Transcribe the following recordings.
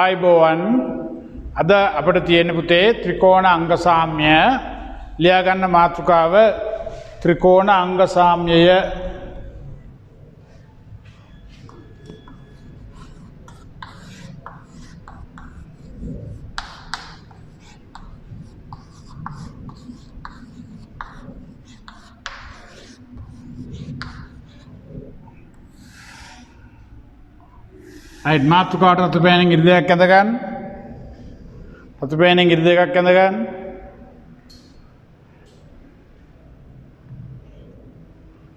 ආයිබෝවන් අද අපිට තියෙන පුතේ ත්‍රිකෝණ අංග සාම්‍ය ලියා ගන්න මාතෘකාව ත්‍රිකෝණ අංග සාම්‍යය අයිත් මාතෘකාවට රතු පෑනෙන් ඉරි දෙකක් ඇඳ ගන්න. රතු පෑනෙන් ඉරි දෙකක් ඇඳ ගන්න.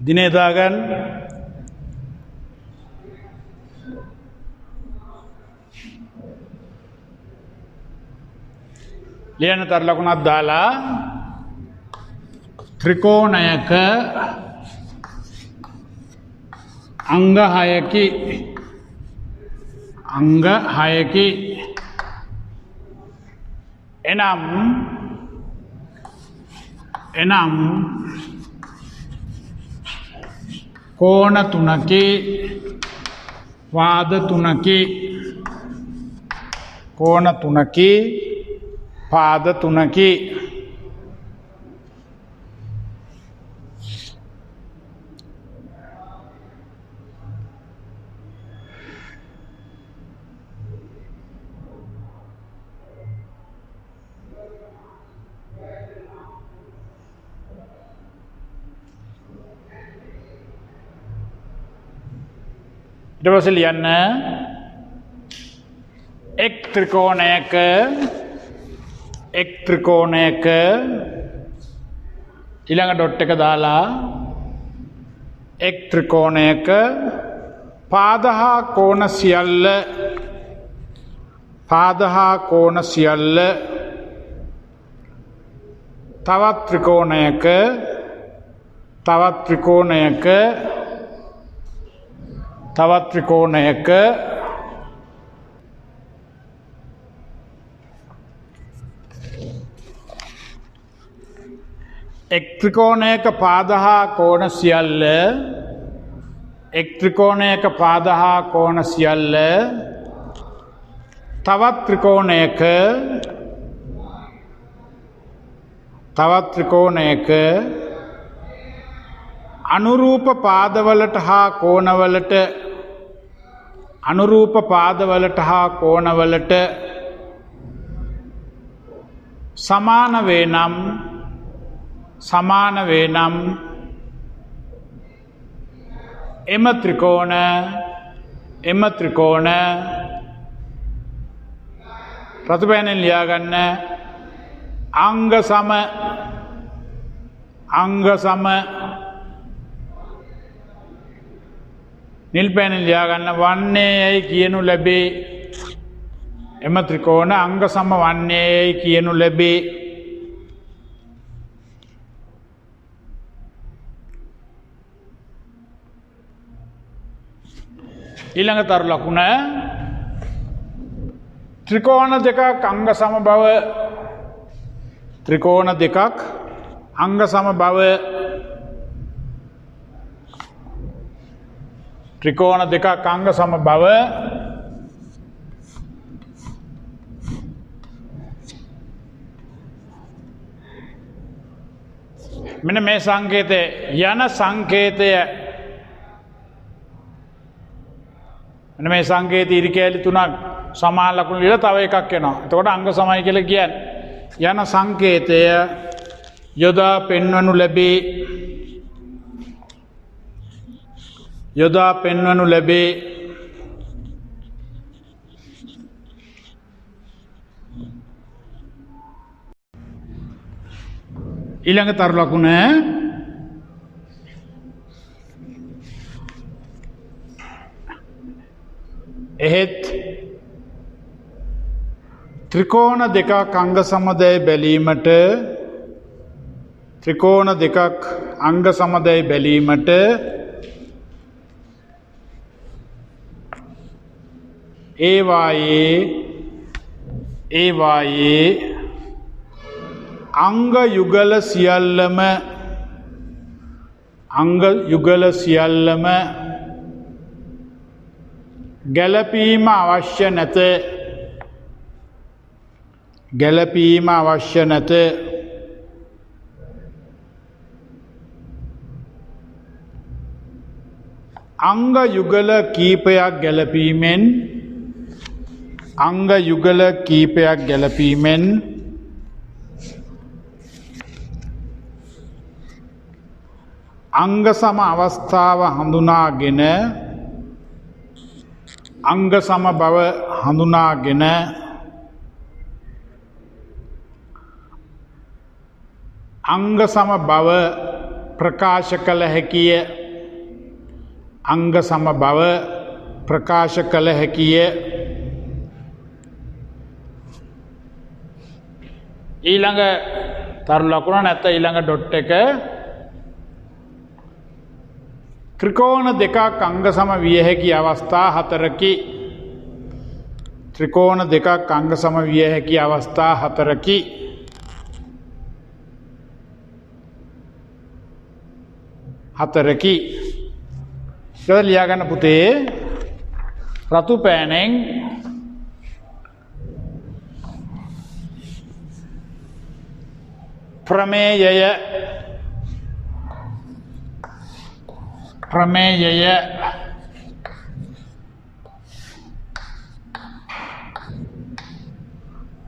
දිනේ දා ගන්න. ලියන තර ලකුණක් දාලා ත්‍රිකෝණයක අංග 6කි अंग है कि एनम एनम कोण तुनकी वाद तुनकी कोण तुनकी पाद तुनकी ඊට ලියන්න එක් ත්‍රිකෝණයක ඊළඟ ඩොට් එක දාලා එක් ත්‍රිකෝණයක පාද හා කෝණ සියල්ල තවත් ත්‍රිකෝණයක එක් ත්‍රිකෝණයක පාද හා කෝණ සියල්ල තවත් ත්‍රිකෝණයක අනුරූප පාදවලට හා කෝණවලට සමාන වේ නම් එම ත්‍රිකෝණ ප්‍රතිපෑනෙන් ලියා ගන්න අංග සම නිල් පෑනෙන් ලියා ගන්න වන්නේ යයි කියනු ලැබේ. එම ත්‍රිකෝණ අංග සම වන්නේ යයි කියනු ලැබේ. ඊළඟ තරු ලකුණ ත්‍රිකෝණ දෙකක් අංග සම බව ත්‍රිකෝණ දෙකක් අංග සම බව මෙන්න මේ සංකේතය යන සංකේතය මෙන්න මේ සංකේතය ඉරි කෑලි තුනක් සමාන ලකුණු ලියලා තව එකක් එනවා. එතකොට අංග සමයි කියලා කියන්නේ යන සංකේතය යොදා පෙන්වනු ලැබේ. ඊළඟ තරු ලකුණ එහෙත් ත්‍රිකෝණ දෙකක් අංග සමදය බැලීමට ඒවායේ අංග යුගල සියල්ලම අංග යුගල සියල්ලම ගැලපීම අවශ්‍ය නැත. ගැලපීම අවශ්‍ය නැත. අංග යුගල කීපයක් ගැලපීමෙන් අංග යුගල කීපයක් ගැලපීමෙන් අංග සම අවස්ථාව හඳුනාගෙන අංග සම බව හඳුනාගෙන අංග සම බව ප්‍රකාශ කළ හැකිය. අංග සම බව ප්‍රකාශ කළ හැකිය. ඊළඟ තරු ලකුණ නැත්නම් ඊළඟ ඩොට් එක ත්‍රිකෝණ දෙකක් අංග සම විය හැකි අවස්ථා හතරකි. ත්‍රිකෝණ දෙකක් අංග සම විය හැකි අවස්ථා හතරකි. හතරකි. ඒක ලියා ගන්න පුතේ. රතු පෑනෙන් ප්‍රමේයය ප්‍රමේයය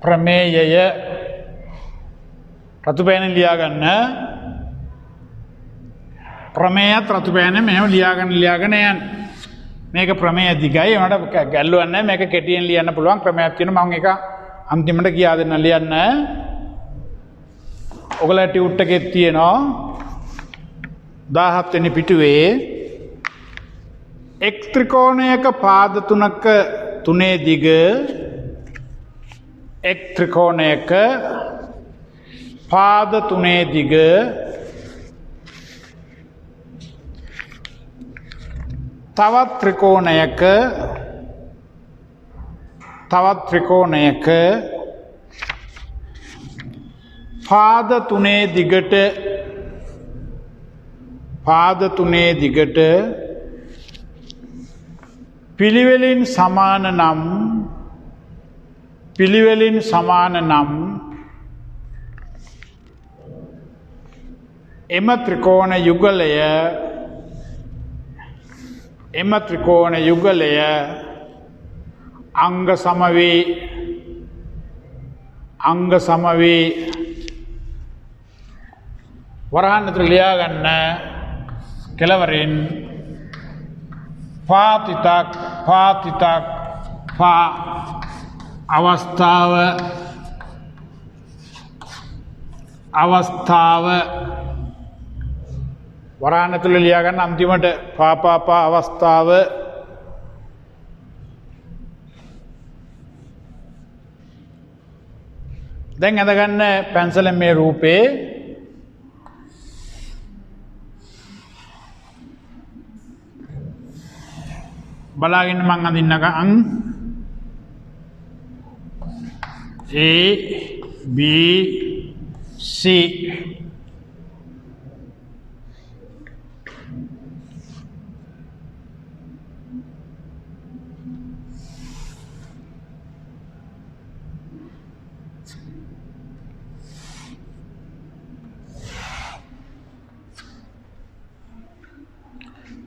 ප්‍රමේයය රතු පෑනෙන් ලියා ගන්න. ප්‍රමේයත් රතු පෑනෙන් මෙහෙම ලියාගෙන යන්න. මේක ප්‍රමේය දිගයි. ඒකට ගැල්ලුවක් නැහැ. මේක කෙටියෙන් ලියන්න පුළුවන් ක්‍රමයක් තියෙනවා. මම ඒක අන්තිමට කියා දෙන්න ලියන්න. ඔයගොල්ලෝ ටියුට් එකේ තියෙනවා 17 වෙනි පිටුවේ එක් ත්‍රිකෝණයක පාද තුනක තුනේ දිග එක් ත්‍රිකෝණයක පාද තුනේ දිග තවත් ත්‍රිකෝණයක පාද තුනේ දිගට පිළිවෙලින් සමාන නම් එම ත්‍රිකෝණ යුගලය අංග සම වේ. වරහන් ඇතුළේ ලියා ගන්න කෙලවරින් පාතිතක් පා අවස්ථාව වරහන් ඇතුළේ ලියා ගන්න අන්තිමට පා අවස්ථාව. දැන් අඳගන්න පැන්සලෙන් මේ රූපේ බලාගෙන මං අඳින්නකම් A B C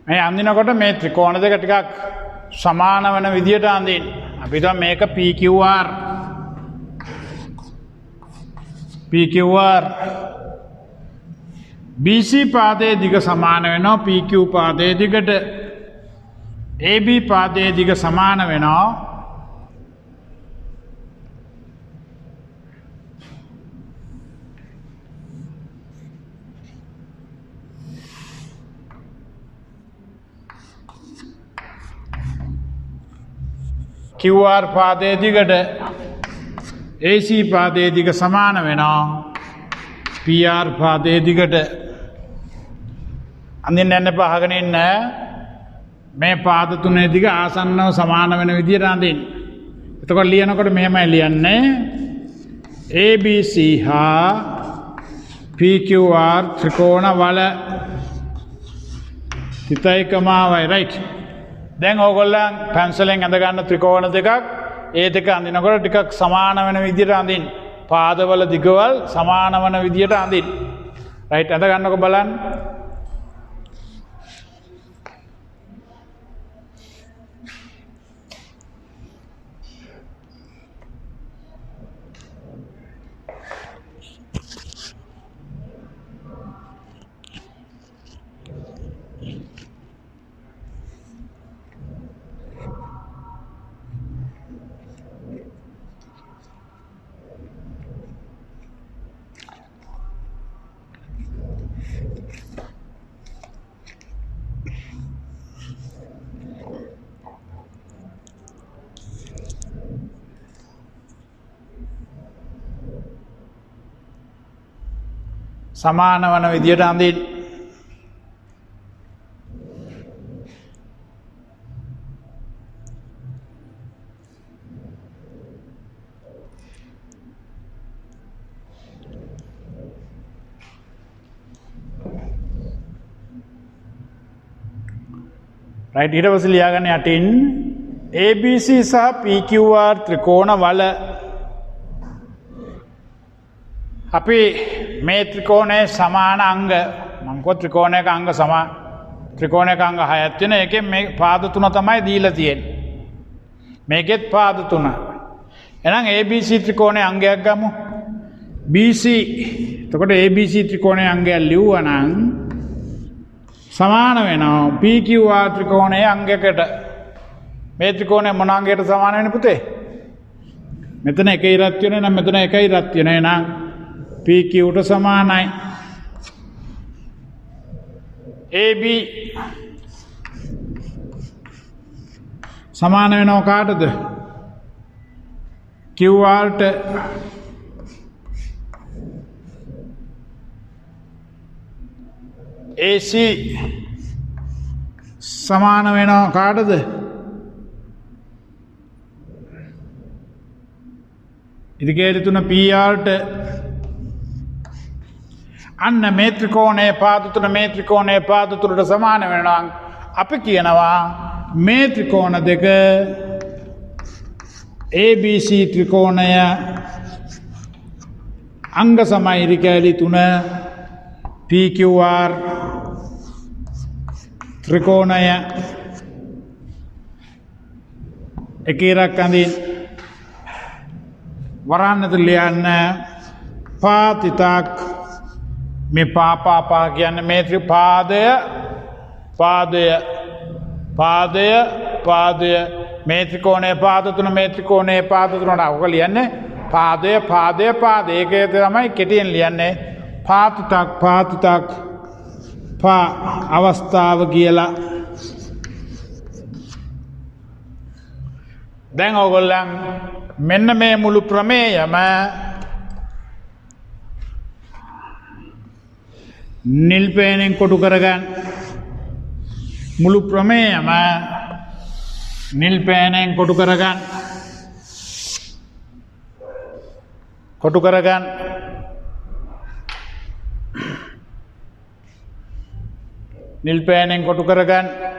මේ අඳිනකොට මේ ත්‍රිකෝණ දෙක ටිකක් සමාන වෙන විදියට අඳින්න. අපි හිතුවා මේක PQR BC පාදයේ දිග සමාන වෙනවා PQ පාදයේ දිගට. AB පාදයේ දිග සමාන වෙනවා QR පාදයේ දිගට. AC පාදයේ දිග සමාන වෙනවා PR පාදයේ දිගට. අඳින්න යන්න පහගෙන ඉන්න. මේ පාද තුනේ දිග ආසන්නව සමාන වෙන විදියට අඳින්න. එතකොට ලියනකොට මෙහෙමයි ලියන්නේ ABC හා PQR ත්‍රිකෝණ වල සිතයිකමාවයි රයිට්. දැන් ඕගොල්ලන් පැන්සලෙන් ඇඳ ගන්න ත්‍රිකෝණ දෙකක් ඒ දෙක අඳිනකොට ටිකක් සමාන වෙන විදිහට අඳින්න. පාදවල දිගවල් සමාන වෙන විදිහට අඳින්න. රයිට් ඇඳ ගන්නකො බලන්න. සමාන වන විදියට අඳින්න. රයිට් ඊට පස්සේ ලියාගන්න යටින් ABC සහ PQR ත්‍රිකෝණ වල අපි මේ ත්‍රිකෝණයේ සමාන අංග මම කෝ ත්‍රිකෝණයක අංග සමාන ත්‍රිකෝණයක අංග 6ක් තියෙන එකෙන් මේ පාද තුන තමයි දීලා තියෙන්නේ. මේකෙත් පාද තුන. එහෙනම් ABC ත්‍රිකෝණයේ අංගයක් ගමු. BC. එතකොට ABC ත්‍රිකෝණයේ අංගයක් ලිව්වා නම් සමාන වෙනවා PQR ත්‍රිකෝණයේ අංගයකට. මේ ත්‍රිකෝණය මොන අංගයකට සමාන වෙන්නේ පුතේ? මෙතන එක ඉරක් තියෙනවා නම් මෙතන එක ඉරක් තියෙනවා. එහෙනම් PQ ට සමානයි. AB සමාන වෙනව කාටද? QR ට. AC සමාන වෙනව කාටද? ඉදිකේරි තුන PR ට. අන්න මේ ත්‍රිකෝණයේ පාද තුන මේ ත්‍රිකෝණයේ පාද තුනට සමාන වෙනවා. අපි කියනවා මේ ත්‍රිකෝණ දෙක ABC ත්‍රිකෝණය අංග සමයි ඉරිකැලි තුන PQR ත්‍රිකෝණය එක ඉරක් අඳින් වරන්නට ලියන්න පාතිතක් මේ පාපා කියන්නේ මේ ත්‍රිපාදය පාදය මේ ත්‍රිකෝණයේ පාද තුන මේ ත්‍රිකෝණයේ පාද තුනට ඔක ලියන්නේ පාදය ඒකේ තමයි කෙටියෙන් ලියන්නේ පාතිතක් පා අවස්ථාව කියලා. දැන් ඕගොල්ලන් මෙන්න මේ මුළු ප්‍රමේයම නිල් පේනෙන් කොටු කරගන්න. මුළු ප්‍රමේයම නිල් පේනෙන් කොටු කරගන්න. නිල් පේනෙන් කොටු කරගන්න.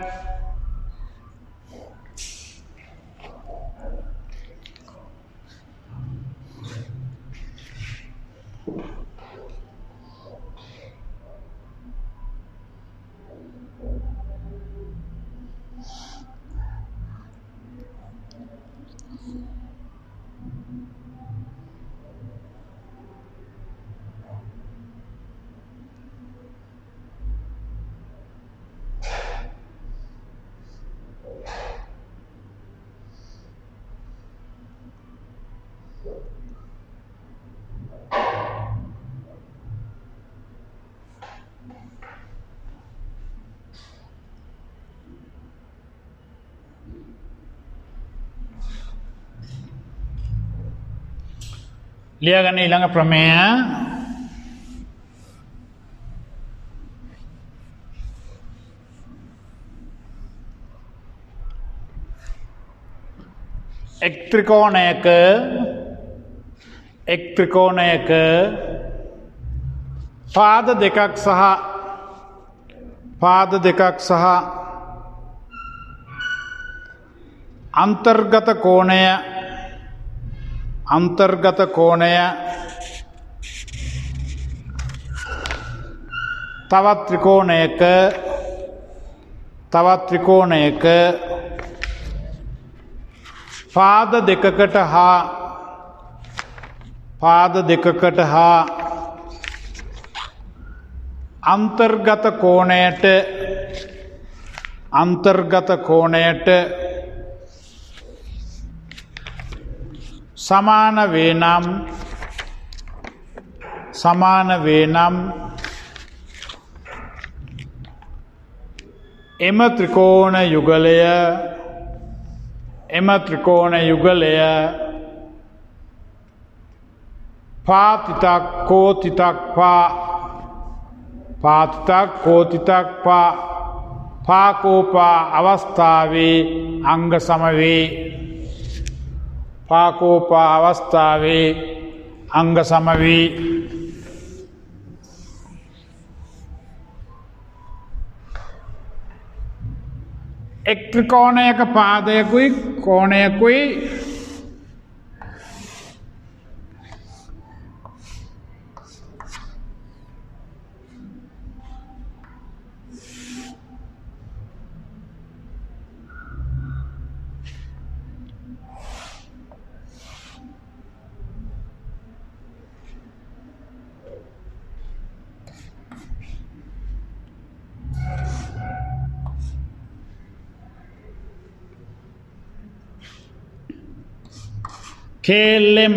ලියාගන්න ඊළඟ ප්‍රමේය එක් ත්‍රිකෝණයක පාද දෙකක් සහ පාද දෙකක් සහ අන්තර්ගත කෝණය තවත් ත්‍රිකෝණයක පාද දෙකකට හා අන්තර්ගත කෝණයට සමාන වේ නම් එම ත්‍රිකෝණ යුගලය පාතිතක් කෝතිතක් පාකෝපා අවස්ථාවේ අංග සමවේ එක් ත්‍රිකෝණයක පාදයකුයි කෝණයකුයි KLM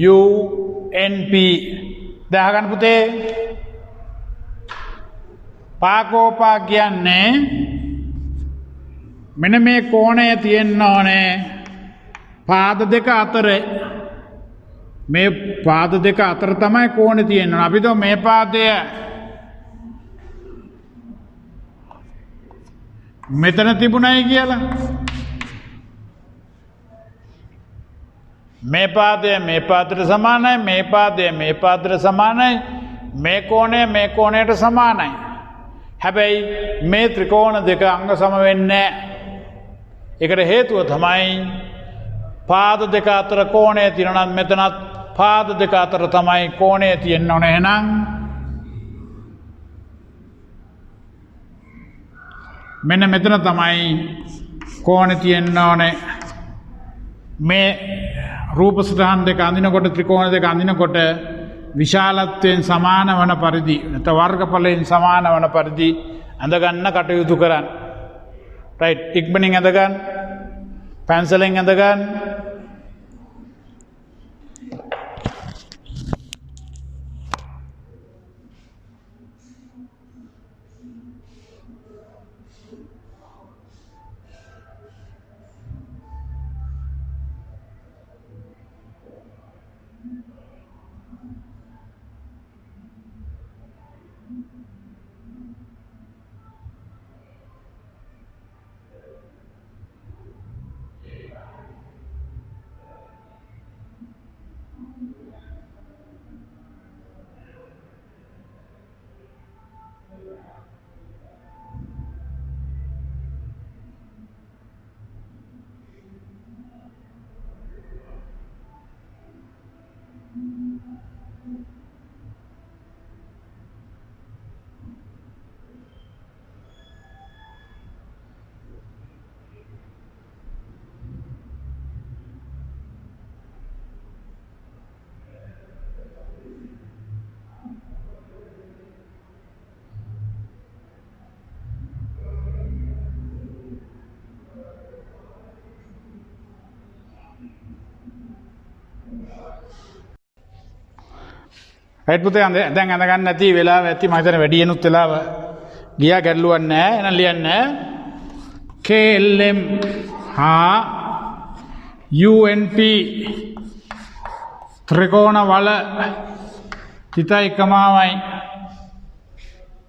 UNP දහගන්න පුතේ පාකෝපා කියන්නේ මෙන්න මේ කෝණය තියෙන්න ඕනේ පාද දෙක අතර මේ පාද දෙක අතර තමයි කෝණය තියෙන්න ඕනේ අපි તો මේ පාදය මෙතන තිබුණයි කියලා මේ පාදය මේ පාදයට සමානයි මේ පාදය මේ පාදයට සමානයි මේ කෝණයට සමානයි හැබැයි මේ ත්‍රිකෝණ දෙක අංග සම වෙන්නේ ඒකට හේතුව තමයි පාද දෙක අතර කෝණය තියෙනවා නම් මෙතනත් පාද දෙක අතර තමයි කෝණය තියෙන්න ඕනේ එහෙනම් මෙන්න මෙතන තමයි කෝණය තියෙන්න ඕනේ මේ රූප සටහන් දෙක අඳිනකොට ත්‍රිකෝණ දෙක අඳිනකොට විශාලත්වයෙන් සමාන වන පරිදි නැත්නම් වර්ගඵලයෙන් සමාන වන පරිදි අඳ ගන්න කටයුතු කරන්න. රයිට් ඉක්මනින් අඳ ගන්න. පැන්සලෙන් අඳ ගන්න. රයිට් පුතේ දැන් අඳ ගන්න නැති වෙලාව ඇති මම හිතන්නේ වැඩියෙනුත් වෙලාව ගියා ගැටලුවක් නැහැ එහෙනම් ලියන්න KLM හා UNP ත්‍රිකෝණ වල තිතයි කමාවයි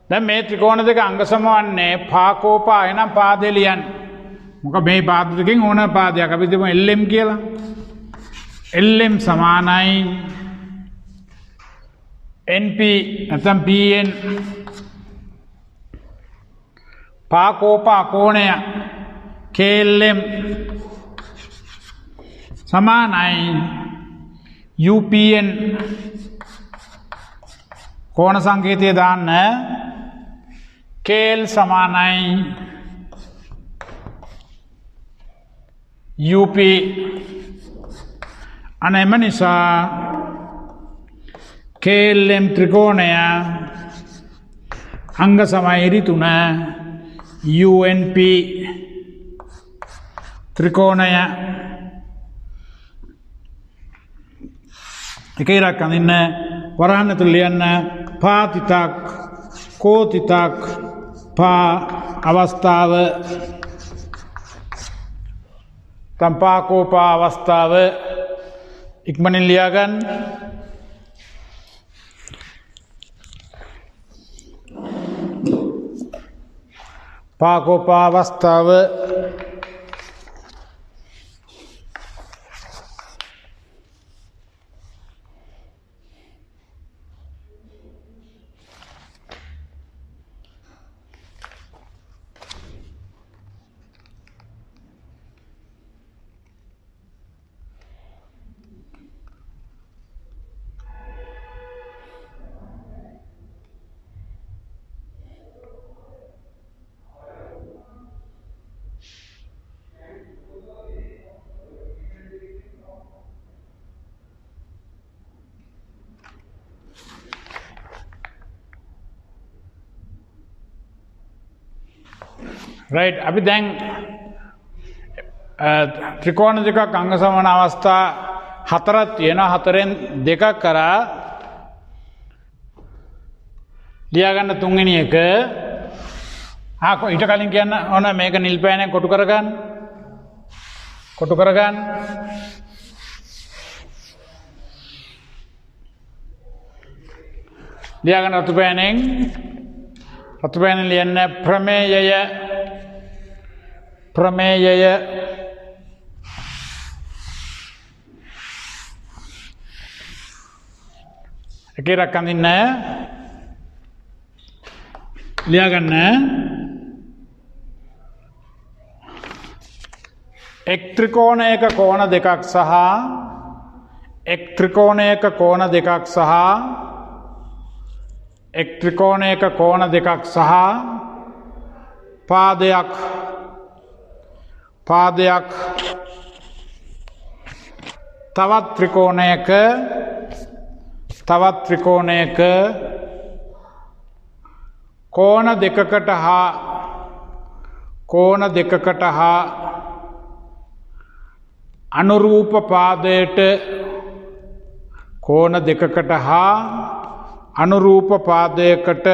දැන් මේ ත්‍රිකෝණ දෙක අංග සමවන්නේ පාකෝපා එනම් පාදේ ලියන්න මොකද මේ පාද දෙකෙන් ඕන පාදයක් අපි දෙමු LM කියලා LM සමානයි NP නැත්නම් PN පාකෝපා කෝණය KLM සමානයි UPN කෝණ සංකේතය දාන්න KL සමානයි UP අනෙම නිසා KLM ත්‍රිකෝණය අංග සමයිරි තුන UNP ත්‍රිකෝණය එක ඉරක් අඳින්න වරහන් ඇතුළේ ලියන්න පාතිතක් කෝතිතක් පා අවස්ථාව තම්පාකෝපා අවස්ථාව ඉක්මනින් ලියා ගන්න. පාකෝපා අවස්ථාව right අපි දැන් ත්‍රිකෝණ දෙකක් අංග සමාන අවස්ථා හතරක් තියෙනවා. හතරෙන් දෙකක් කරා ලියා ගන්න තුන්වෙනි එක ඊට කලින් කියන්න ඕන මේක නිල් පෑනෙන් කොටු කරගන්න ලියා ගන්න රතු පෑනෙන් ලියන්න ප්‍රමේයය එක ඉරක් අඳින්න ලියා ගන්න එක් ත්‍රිකෝණයක කෝණ දෙකක් සහ පාදයක් තවත් ත්‍රිකෝණයක කෝණ දෙකකට හා අනුරූප පාදයකට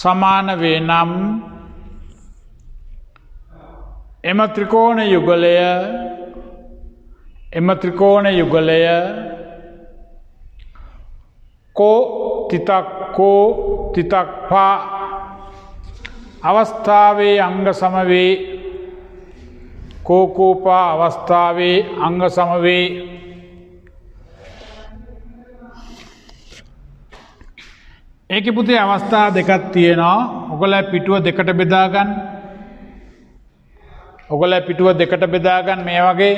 සමාන වේ නම් එම ත්‍රිකෝණ යුගලය කෝ තිතක් පා අවස්ථාවේ අංග සමවේ කෝකෝපා අවස්ථාවේ අංග සමවේ ඒක පුතේ අවස්ථා දෙකක් තියෙනවා. ඔයගොල්ලෝ පිටුව දෙකට බෙදා ගන්න මේ වගේ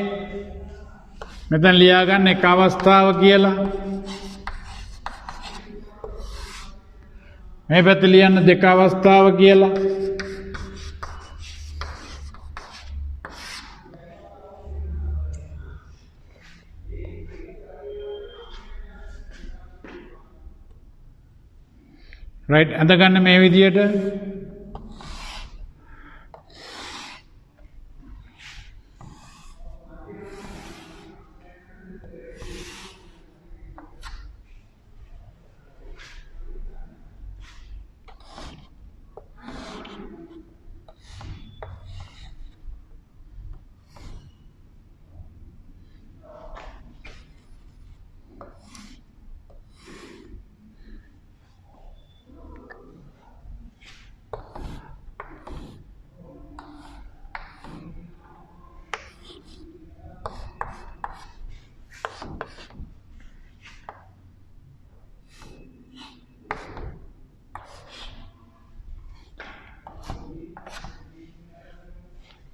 මෙතන ලියා ගන්න එක අවස්ථාව කියලා. මේ පැත්තේ ලියන්න දෙක අවස්ථාව කියලා. right අඳගන්න මේ විදියට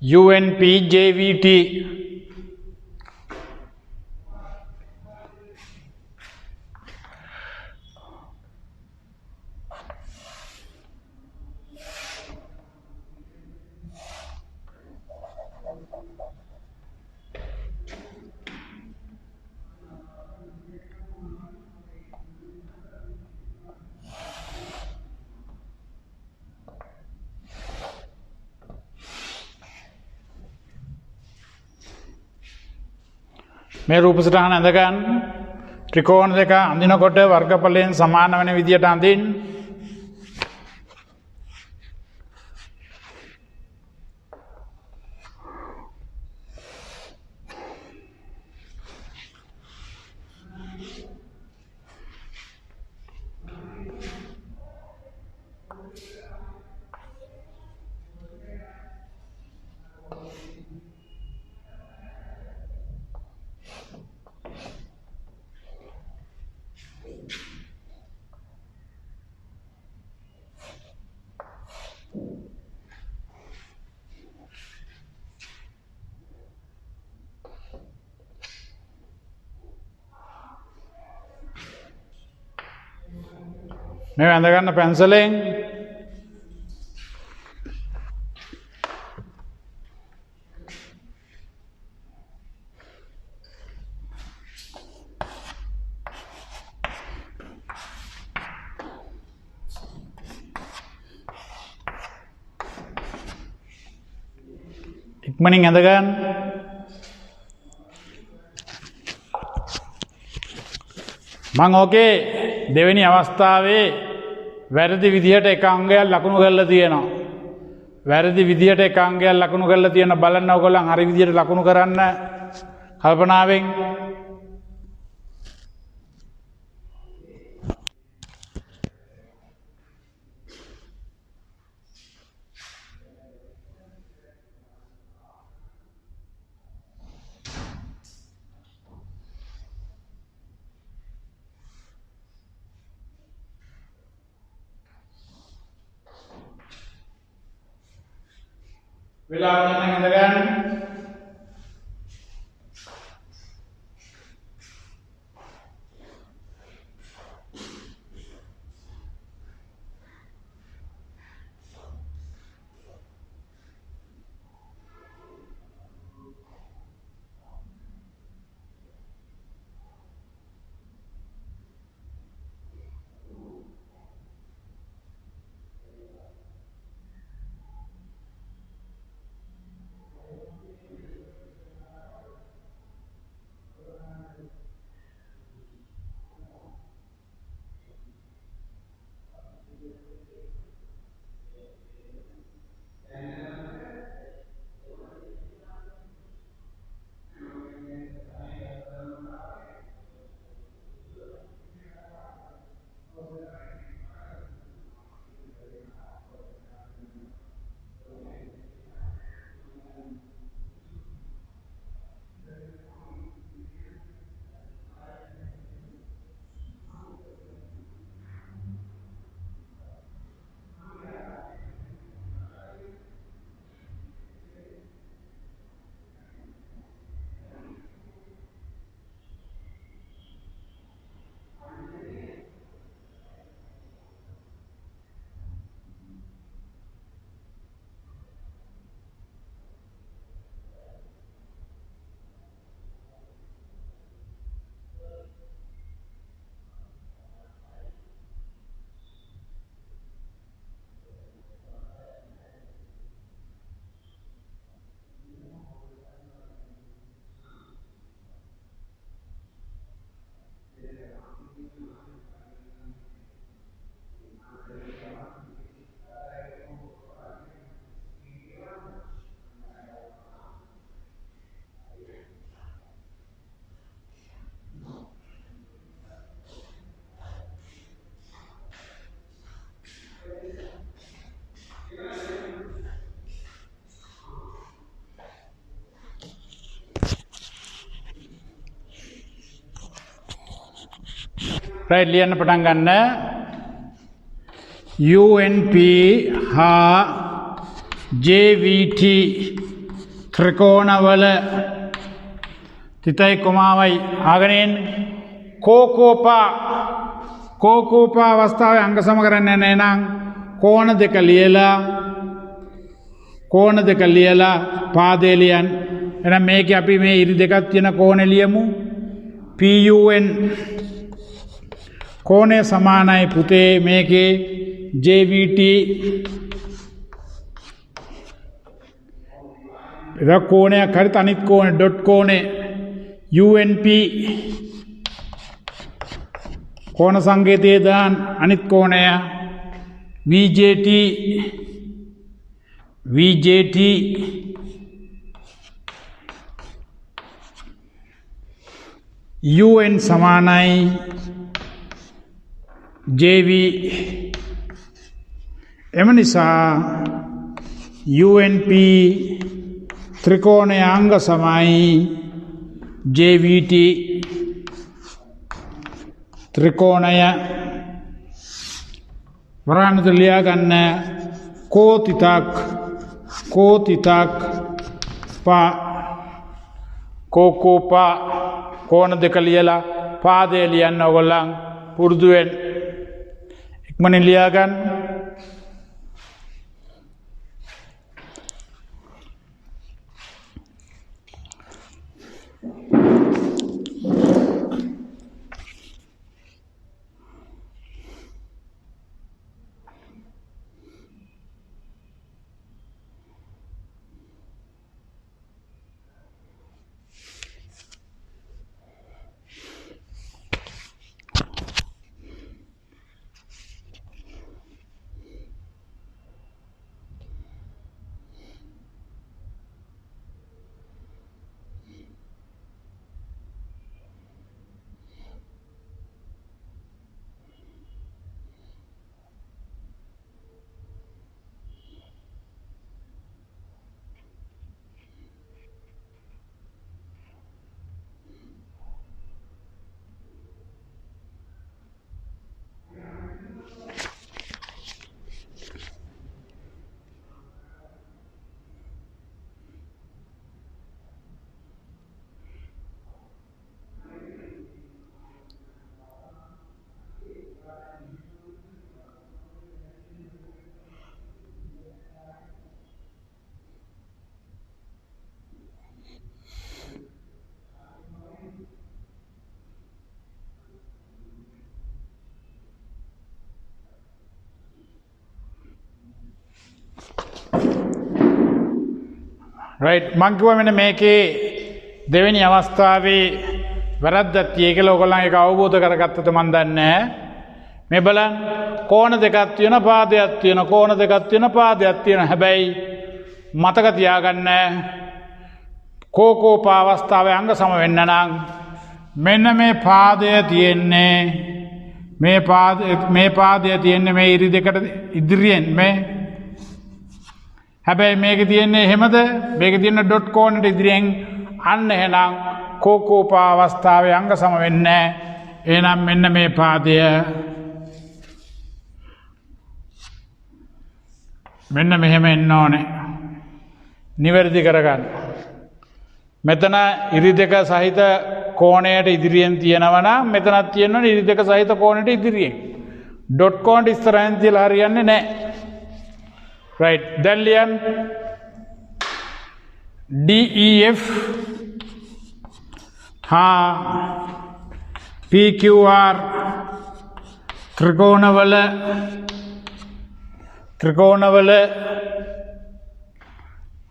UNPJVT මේ රූප සටහන ඇඳගන්න ත්‍රිකෝණ දෙක අඳිනකොට වර්ගඵලයෙන් සමාන වෙන විදියට අඳින්න. මේ ඇඳගන්න පැන්සලෙන් ඉක්මනින් ඇඳගන්න. මං ඕකේ දෙවෙනි අවස්ථාවේ වැරදි විදිහට එක අංගයක් ලකුණු කරලා තියෙනවා. වැරදි විදිහට එක අංගයක් ලකුණු කරලා තියෙන බලන්න ඔයගොල්ලන් හරි විදිහට ලකුණු කරන්න කල්පනාවෙන්. වෙලාව ගන්න හඳගන්න. රයිට් ලියන්න පටන් ගන්න. UNP හා JVT ත්‍රිකෝණවල තිතයි කොමාවයි ආගෙන කෝකෝපා අවස්ථාවේ අංග සම කරන්නේ නැත්නම් කෝණ දෙක ලියලා පාදේ ලියන්න. එහෙනම් මේකේ අපි මේ ඉරි දෙකක් තියෙන කෝණේ ලියමු. PUN කෝණය සමානයි පුතේ මේකේ JVT එදා කෝණයක් හරි අනිත් කෝණේ ඩොට් කෝණේ UNP කෝණ සංකේතය දාන අනිත් කෝණය VJT UN සමානයි JV එම නිසා UNP ත්‍රිකෝණයේ අංග සමයි JVT ත්‍රිකෝණය වරාණත ලියා ගන්න කෝතිතක් කෝකෝපා කෝණ දෙක ලියලා පාදේ ලියන්න ඕගොල්ලන් පුරුදු වෙන්න. ඉක්මනින් ලියා ගන්න. රයිට් මං කිව්වා මෙන්න මේකේ දෙවෙනි අවස්ථාවේ වැරද්දක් තියෙයි කියලා ඔයගොල්ලන් ඒක අවබෝධ කරගත්තද මන් දන්නේ නැහැ. මේ බලන්න කෝණ දෙකක් තියෙන පාදයක් තියෙන කෝණ දෙකක් තියෙන පාදයක් තියෙන හැබැයි මතක තියාගන්න කෝකෝපා අවස්ථාවේ අංග සම වෙන්න නම් මෙන්න මේ පාදය තියෙන්නේ මේ පාදය තියෙන්නේ මේ ඉරි දෙකට ඉදිරියෙන් මේ හැබැයි මේක තියෙන්නේ එහෙමද මේක තියෙන ඩොට් කෝණයට ඉදිරියෙන් අන්න එහෙනම් කෝකෝපා අවස්ථාවේ අංග සම වෙන්නේ එහෙනම් මෙන්න මේ පාදය මෙන්න මෙහෙම එන්න ඕනේ නිවැරදි කරගන්න මෙතන ඉරි දෙක සහිත කෝණයට ඉදිරියෙන් තියෙනවා නම් මෙතනක් තියෙනවා ඉරි දෙක සහිත කෝණයට ඉදිරියෙන් ඩොට් කෝණයට ඉස්සරහින් තියලා හරියන්නේ නැහැ right then ලියන්න DEF PQR ත්‍රිකෝණවල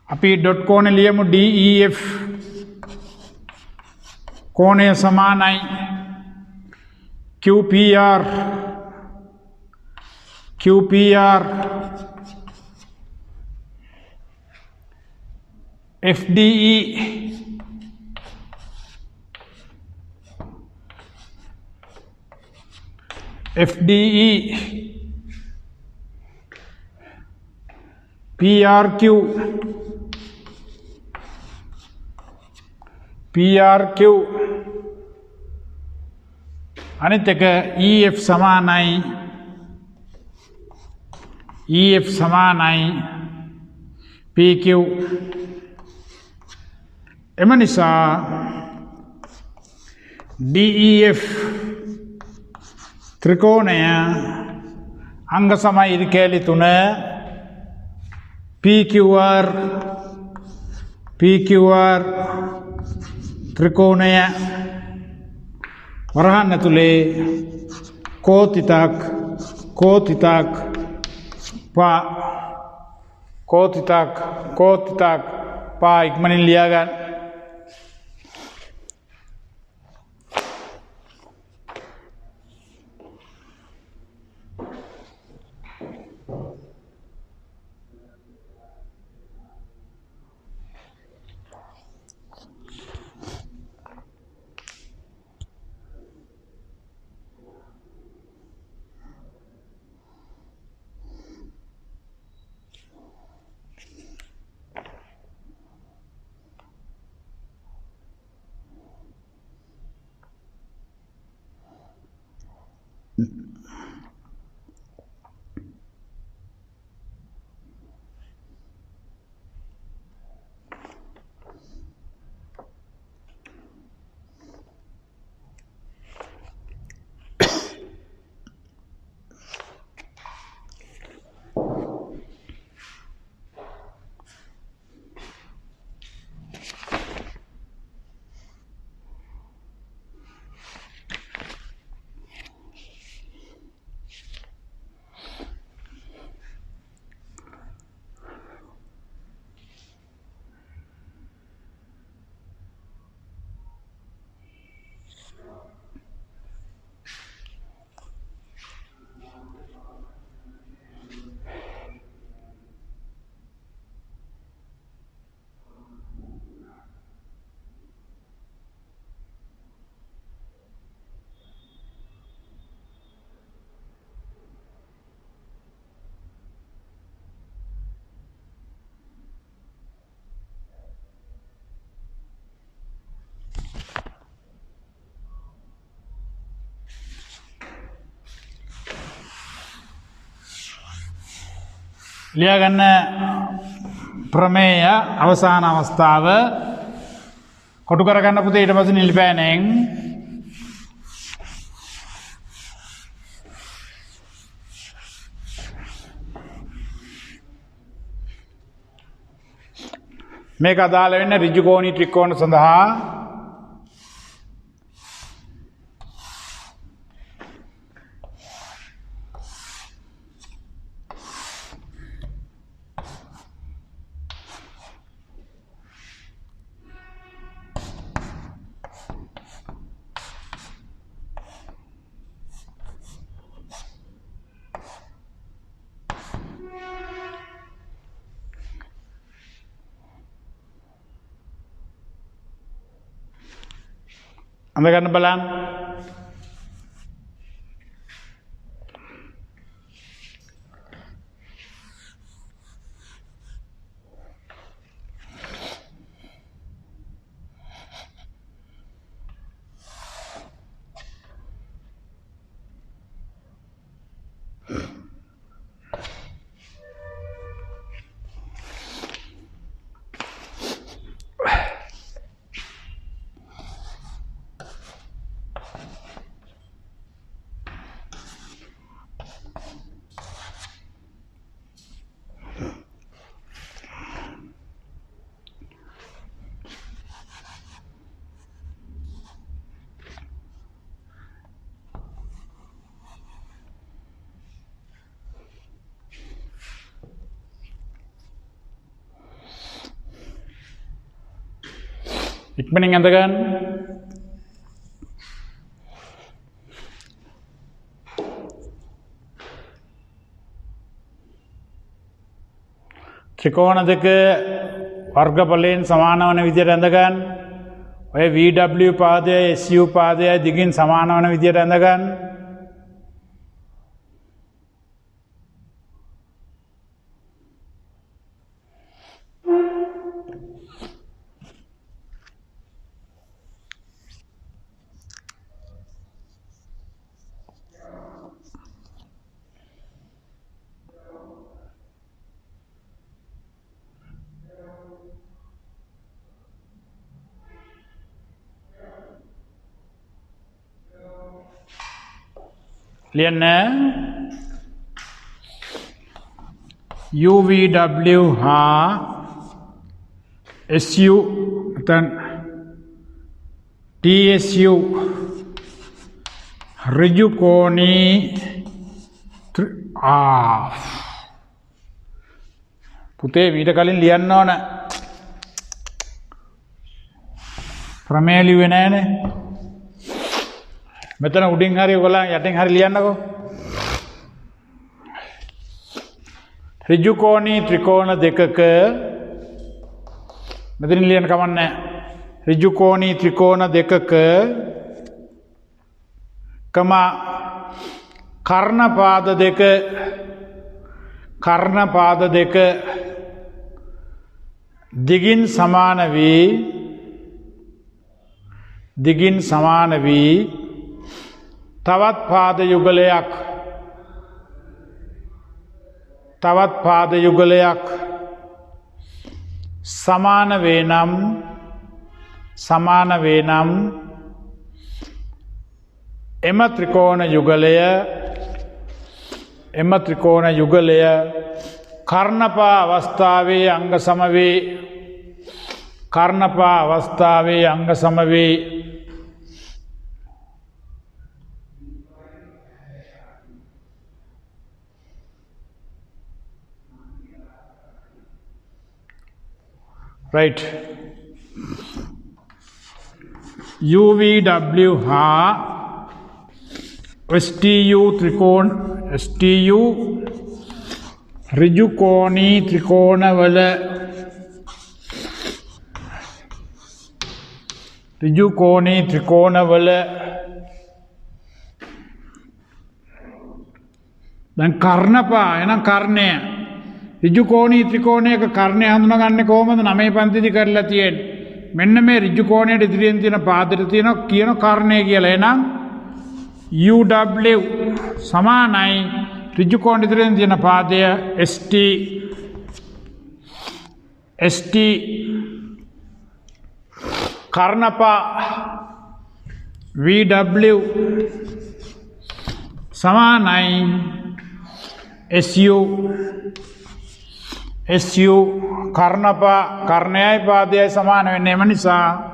අපි ඩොට් කෝණය ලියමු DEF කෝණය සමානයි QPR FDE PRQ අනිත් එක EF සමානයි PQ එම නිසා DEF ත්‍රිකෝණය අංග සම ඉරිකෑලි 3 PQR ත්‍රිකෝණය වරහන් ඇතුලේ කෝතිතක් පා ඉක්මනින් ලියා ගන්න. ලියාගන්න ප්‍රමේය අවසාන අවස්ථාව කොටු කරගන්න පුතේ ඊට පස්සේ නිල් පෑනෙන් මේක අදාළ වෙන්නේ ඍජු කෝණී ත්‍රිකෝණ සඳහා අඳ ගන්න බලන්න. ඉක්මනින් ඇඳ ගන්න. ත්‍රිකෝණ දෙක වර්ගඵලයෙන් සමාන වන විදිහට ඇඳ ගන්න. ඔය VW පාදයයි SU පාදයයි දිගින් සමාන වන විදිහට ඇඳ ගන්න. ලියන්න UVW හා SU නැත්නම් TSU ඍජු කෝණී පුතේ මීට කලින් ලියන්න ඕන ප්‍රමේය ලිව්වේ නැහනේ මෙතන උඩින් හරි ඔයගොල්ලන් යටින් හරි ලියන්නකෝ ඍජු කෝණී ත්‍රිකෝණ දෙකක මෙතනින් ලියන්න කමක් නැහැ ඍජු කෝණී ත්‍රිකෝණ දෙකක කර්ණපාද දෙක දිගින් සමාන වී තවත් පාද යුගලයක් සමාන වේ නම් එම ත්‍රිකෝණ යුගලය කර්ණපා අවස්ථාවේ අංග සම වේ right UVW හා STU ඍජු කෝණී ත්‍රිකෝණවල දැන් කර්ණපා එනම් කර්ණය ඍජු කෝණී ත්‍රිකෝණයක කර්ණය හඳුනාගන්නේ කොහොමද 9 පන්තිදී කරලා තියෙන්නේ මෙන්න මේ ඍජු කෝණයට ඉදිරියෙන් තියෙන පාදයට තියෙනවා කියන කර්ණය කියලා එහෙනම් UW සමානයි ඍජු කෝණ ඉදිරියෙන් තියෙන පාදය ST කර්ණපා VW සමානයි SU කර්ණයයි පාදයයි සමාන වෙන්නේ එම නිසා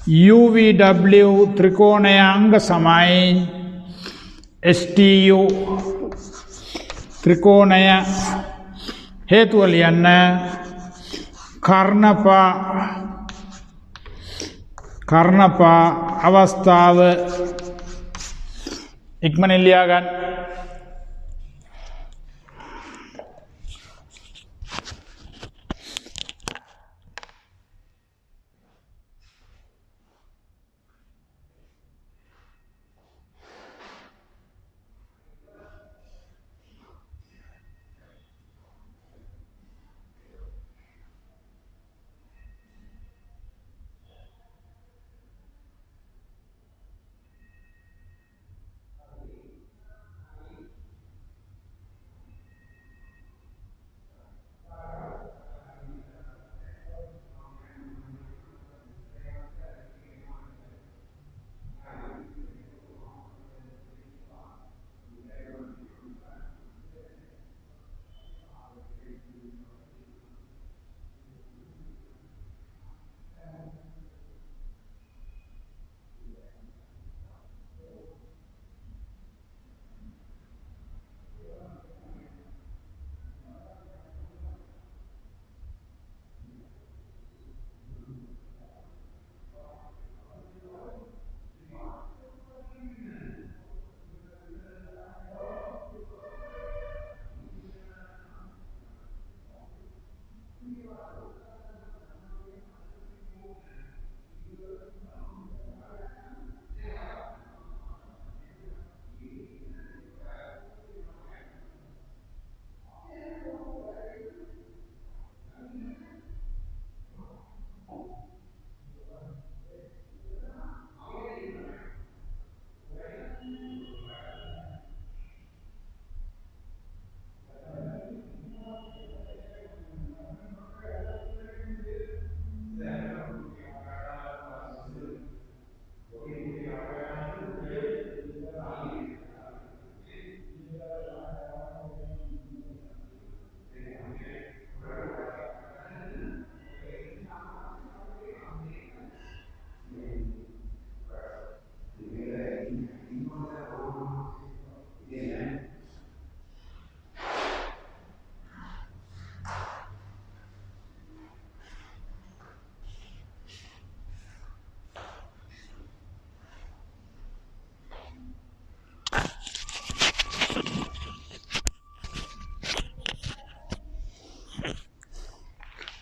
UVW ත්‍රිකෝණය අංග සමයි STU ත්‍රිකෝණය හේතුව ලියන්න කර්ණපා අවස්ථාව ඉක්මනින් ලියා ගන්න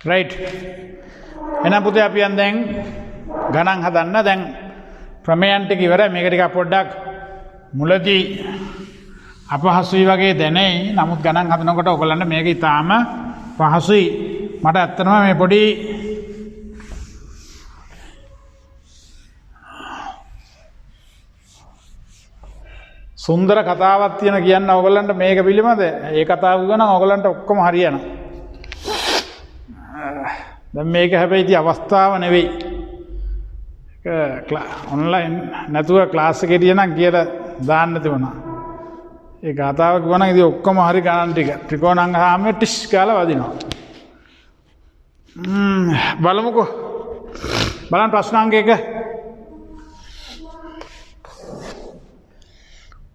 රයිට් එහෙනම් පුතේ අපි දැන් ගණන් හදන්න දැන් ප්‍රමේයන් ටික ඉවරයි මේක ටික පොඩ්ඩක් මුලදී අපහසුයි වගේ දැනෙයි නමුත් ගණන් හදනකොට ඔයගලන්ට මේක ඉතාම පහසුයි මට ඇත්තටම මේ පොඩි සුන්දර කතාවක් තියෙන කියන්න ඔයගලන්ට මේක පිළිබඳ ඒ කතාව ගන්න ඔයගලන්ට ඔක්කොම හරියනවා දැන් මේක හැබැයි ඉතින් අවස්ථාව නෙවෙයි ඔන්ලයින් නැතුව ක්ලාස් එකේ තියනම් කියලා දාන්න තිබුණා ඒ කතාව කිව්වනම් ඉතින් ඔක්කොම හරි ගණන් ටික ත්‍රිකෝණාංග හාමේ ටිස් කාලා වදිනවා බලමුකෝ බලන්න ප්‍රශ්නාංග 1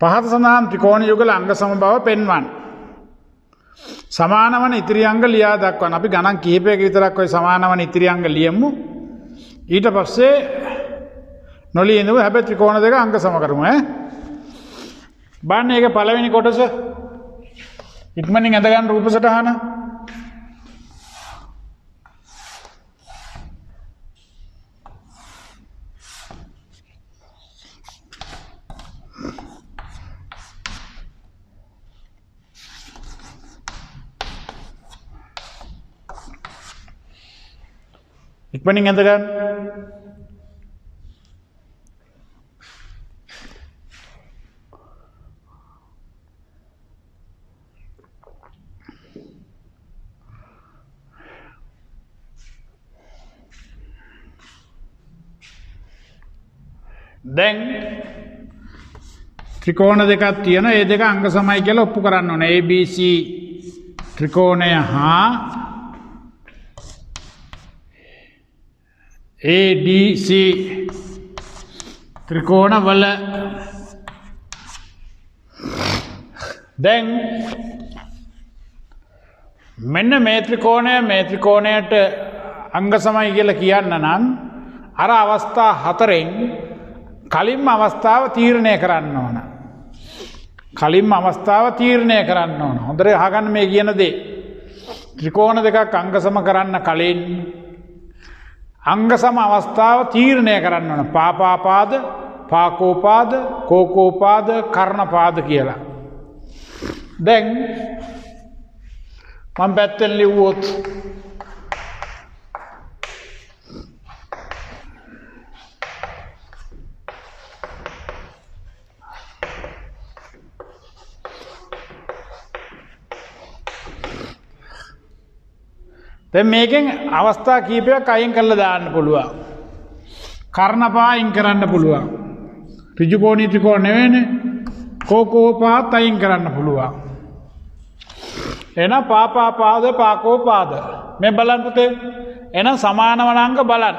පහත සඳහන් ත්‍රිකෝණ යුගල අංග සමබව පෙන්වන්න සමාන වන ඉතිරි අංග ලියා දක්වන්න අපි ගණන් කිහිපයක විතරක් ඔය සමාන වන ඉතිරි අංග ලියමු ඊට පස්සේ නොලියෙනව හැබැයි ත්‍රිකෝණ දෙක අංග සම කරමු බලන්න ඒක පළවෙනි කොටස ඉක්මනින් ඇඳ ගන්න රූප සටහන ඉක්මනින් ඇඳ ගන්න දැන් ත්‍රිකෝණ දෙකක් තියෙනවා ඒ දෙක අංග සමයි කියලා ඔප්පු කරන්න ඕනේ ABC ත්‍රිකෝණය හා ADC ත්‍රිකෝණ වල දැන් මෙන්න මේ ත්‍රිකෝණයට අංග සමයි කියලා කියන්න නම් අර අවස්ථා හතරෙන් කලින්ම අවස්ථාව තීරණය කරන්න ඕන. හොඳට අහගන්න මේ කියන දේ. ත්‍රිකෝණ දෙකක් අංග සම කරන්න කලින් අංග සම අවස්ථාව තීරණය කරන්න ඕන. පාපාපාද, පාකෝපාද, කෝකෝපාද, කර්ණපාද කියලා. දැන් මම පැත්තෙන් ලිව්වොත් දැන් මේකෙන් අවස්ථා කීපයක් අයින් කරලා දාන්න පුළුවන්. කර්ණපා අයින් කරන්න පුළුවන්. ඍජුකෝණී ත්‍රිකෝණ නෙවෙයිනේ. කෝකෝපාත් අයින් කරන්න පුළුවන්. එහෙනම් පාපාපාද පාකෝපාද. මේ බලන්න පුතේ. එහෙනම් සමාන වනාංග බලන්න.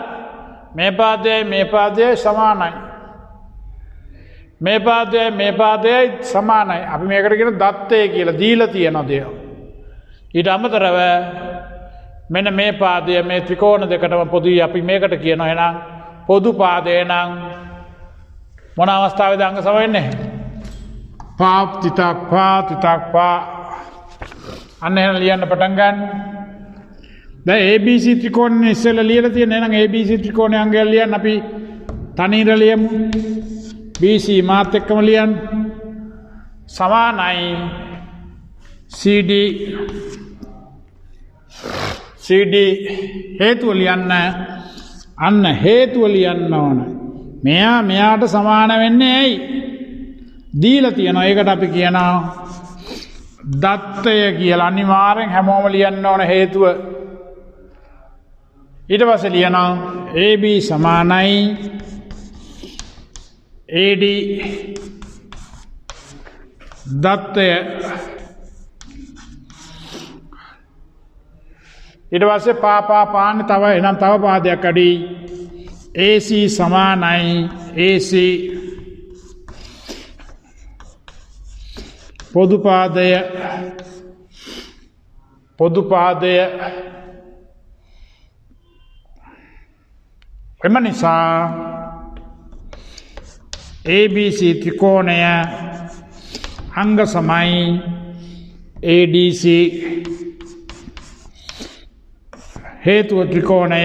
මේ පාදයයි සමානයි. මේ පාදයයි සමානයි. අපි මේකට කියන දත්තය කියලා දීලා තියෙනවා දෙය. ඊට අමතරව මෙන්න මේ පාදය මේ ත්‍රිකෝණ දෙකටම පොදුයි අපි මේකට කියනවා එහෙනම් පොදු පාදය නම් මොන අවස්ථාවේද අංග සම වෙන්නේ? පා අන්න එහෙනම් ලියන්න පටන් ගන්න. දැන් ABC ත්‍රිකෝණේ ඉස්සෙල්ලා ලියලා තියෙන එහෙනම් ABC ත්‍රිකෝණයේ අංගය ලියන්න අපි තනියර ලියමු. BC මාත් එක්කම ලියන්න. සමානයි CD හේතුව ලියන්න අන්න හේතුව ලියන්න ඕන. මෙයාට සමාන වෙන්නේ ඇයි? දීලා තියෙනවා. ඒකට අපි කියනවා දත්තය කියලා. අනිවාර්යෙන් හැමෝම ලියන්න ඕන හේතුව. ඊට පස්සේ ලියනවා AB සමානයි AD දත්තය. ඊට පස්සේ පාන්නේ තව එනම් තව පාදයක් අඩි AC සමානයි AC පොදු පාදය එම නිසා ABC ත්‍රිකෝණය අංග සමයි ADC හේතුව ත්‍රිකෝණය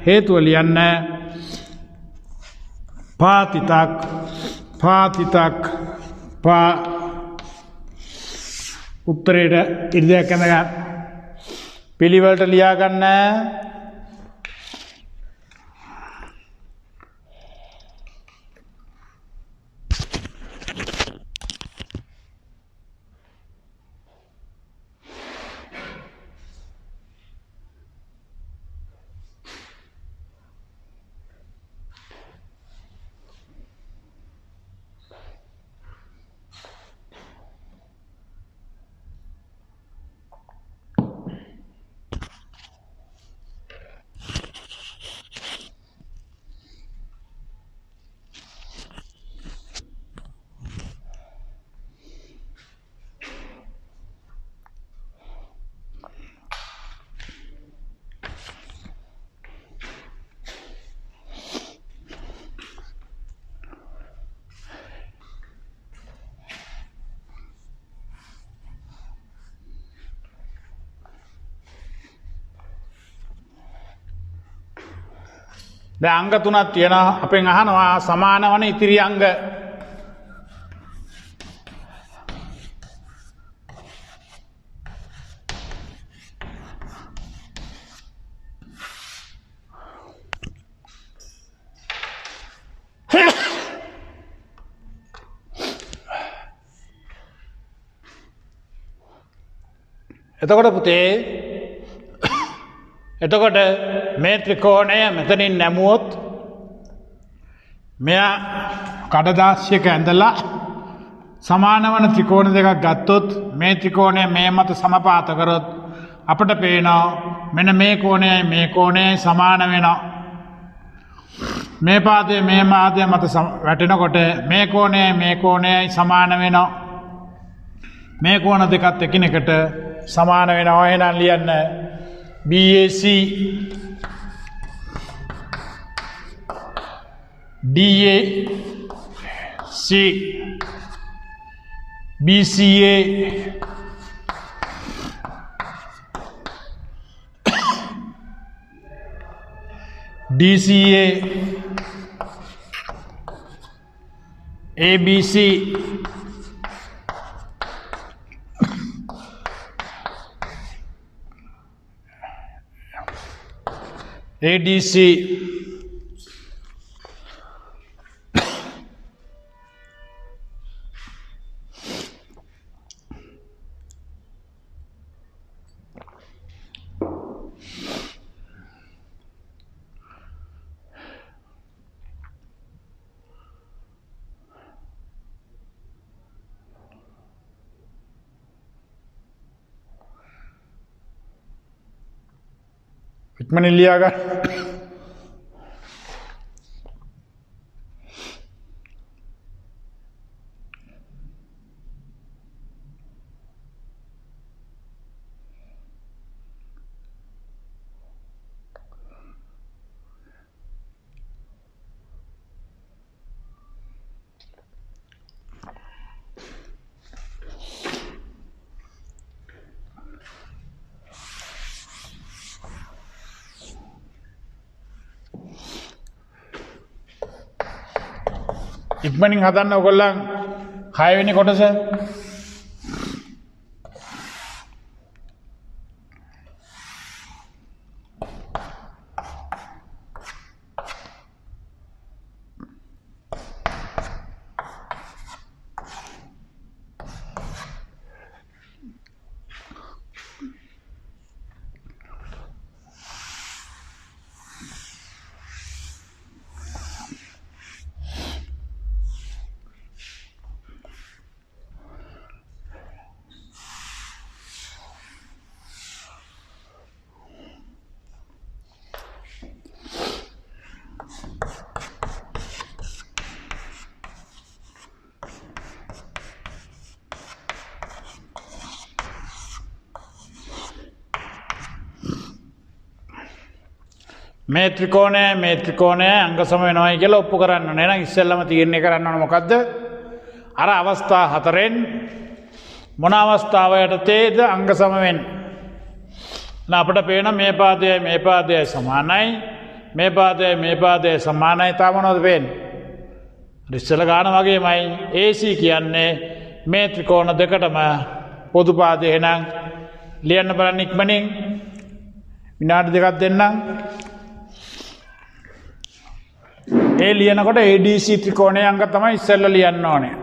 හේතුව ලියන්න පාතිතක් පා උත්තරයට ඉරිදයක් ඇඳගන්න පිළිවෙලට ලියාගන්න දැන් අංග තුනක් තියෙනවා අපෙන් අහනවා සමාන වන ඉතිරි අංග එතකොට පුතේ එතකොට මේ ත්‍රිකෝණය මෙතනින් නැමුවොත් මෙයා කඩදාසියක ඇඳලා සමාන වන ත්‍රිකෝණ දෙකක් ගත්තොත් මේ ත්‍රිකෝණය මේ මත සමපාත කරොත් අපට පේනවා මෙන්න මේ කෝණයයි මේ කෝණයයි සමාන වෙනවා මේ පාදයේ මේ පාදයේ මත වැටෙනකොට මේ කෝණයයි සමාන වෙනවා මේ කෝණ දෙකත් එකිනෙකට සමාන වෙනවා එහෙනම් ලියන්න BAC DAC BCA DCA ABC ADC इकमनी लिया गया ඉක්මනින් හදන්න ඔයගොල්ලන් 6 වෙනි කොටස මේ ත්‍රිකෝණය අංග සම වෙනවයි කියලා ඔප්පු කරන්න ඕනේ. එහෙනම් ඉස්සෙල්ලම තීරණය කරන්න ඕනේ මොකද්ද? අර අවස්ථා හතරෙන් මොන අවස්ථාව යටතේද අංග සම වෙන්නේ? අපට පේන මේ පාදය සමානයි මේ පාදය සමානයි තාමනොද වෙන්නේ ඉස්සල ගාන වගේමයි AC කියන්නේ මේ ත්‍රිකෝණ දෙකටම පොදු පාදය එහෙනම් ලියන්න බලන්න ඉක්මනින් විනාඩි දෙකක් දෙන්නම් ඒ ලියනකොට ADC ත්‍රිකෝණයේ අංග තමයි ඉස්සෙල්ලා ලියන්න ඕනේ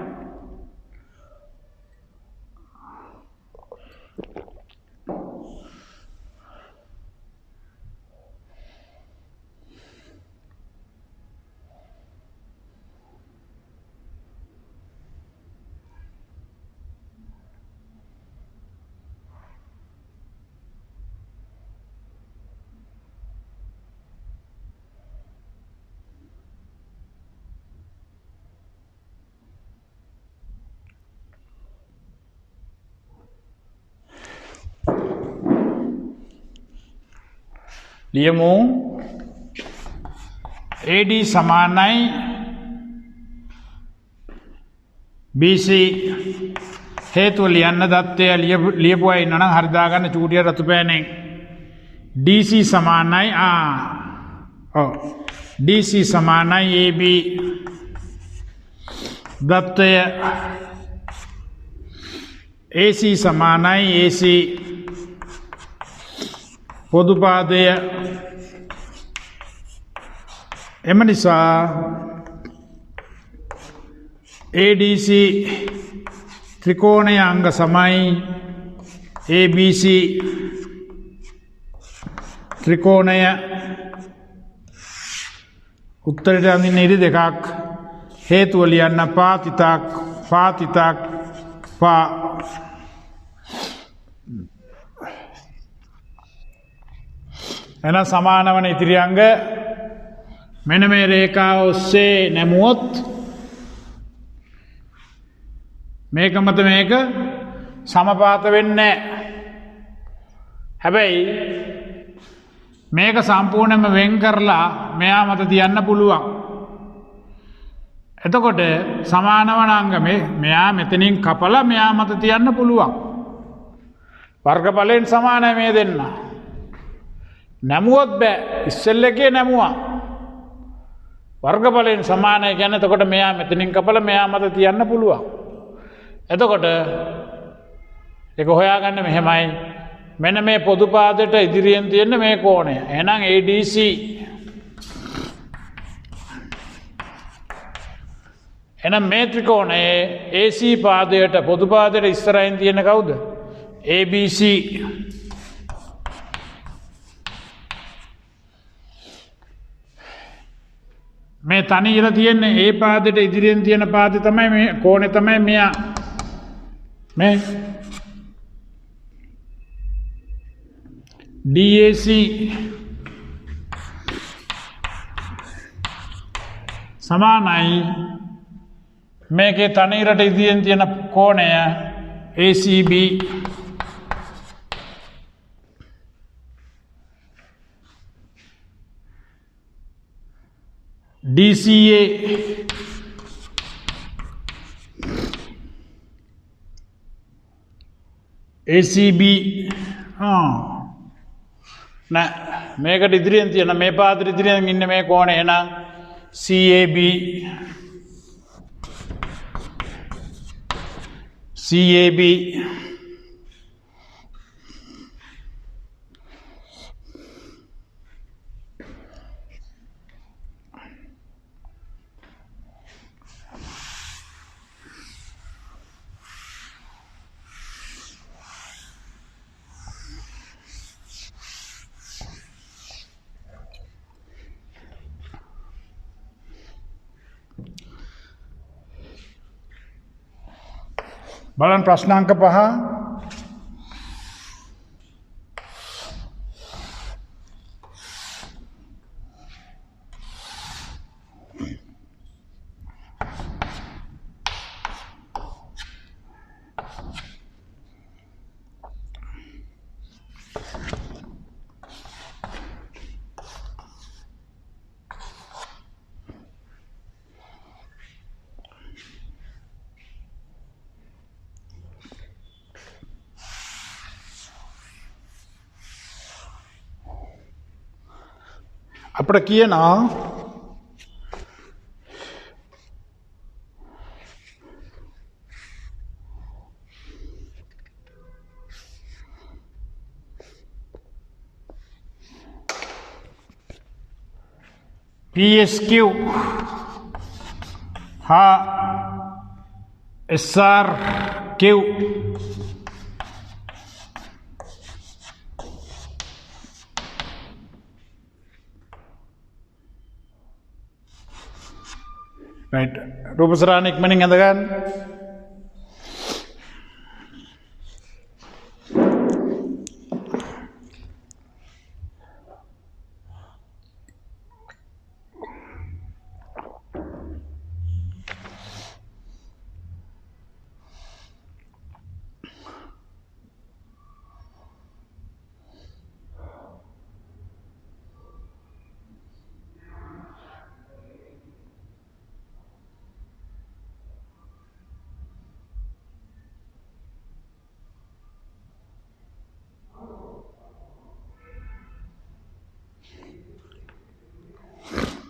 ලියමු AD සමානයි BC හේතුව ලියන්න දත්තය ලියපු අය ඉන්නනම් හරි දාගන්න චූටිය රතු පෑනෙන් DC සමානයි DC සමානයි AB දත්තය AC සමානයි AC පොදු පාදය එම නිසා ADC ත්‍රිකෝණයේ අංග සමයි ABC ත්‍රිකෝණය උත්තරයට අඳින්න ඉරි දෙකක් හේතුව ලියන්න පාතිතක් එන සමානවන ඉතිරි අංග මෙන්න මේ රේඛාව ඔස්සේ නැමුවොත් මේක මත මේක සමපාත වෙන්නේ හැබැයි මේක සම්පූර්ණයෙන්ම වෙන් කරලා මෙයා මත තියන්න පුළුවන් එතකොට සමානවන අංග මෙයා මෙතනින් කපලා මෙයා මත තියන්න පුළුවන් වර්ගඵලයෙන් සමානයි මේ දෙන්න නැමුවොත් බෑ ඉස්සෙල්ල එකේ නැමුවා වර්ගඵලයෙන් සමානයි කියන්නේ එතකොට මෙයා මෙතනින් කපලා මෙයා මත තියන්න පුළුවන් එතකොට ඒක හොයාගන්න මෙහෙමයි මෙන්න මේ පොදු පාදයට ඉදිරියෙන් තියෙන මේ කෝණය එහෙනම් ADC එහෙනම් මේ ත්‍රිකෝණයේ AC පාදයට පොදු පාදයට ඉස්සරහින් තියෙන කවුද ABC මේ තනියර තියෙන්නේ ඒ පාදයට ඉදිරියෙන් තියෙන පාදේ තමයි මේ කෝණේ තමයි මෙයා මේ DAC සමානයි මේකේ තනියරට ඉදිරියෙන් තියෙන කෝණය ACB DCA ACB නෑ මේකට ඉදිරියෙන් තියෙන මේ පාදෙට ඉදිරියෙන් ඉන්න මේ කෝණය එහෙනම් CAB බලන්න ප්‍රශ්නාංක 5 අපට කියනවා PSQ ha SRQ right රූපසරාණ ඉක්මනින් අඳ ගන්න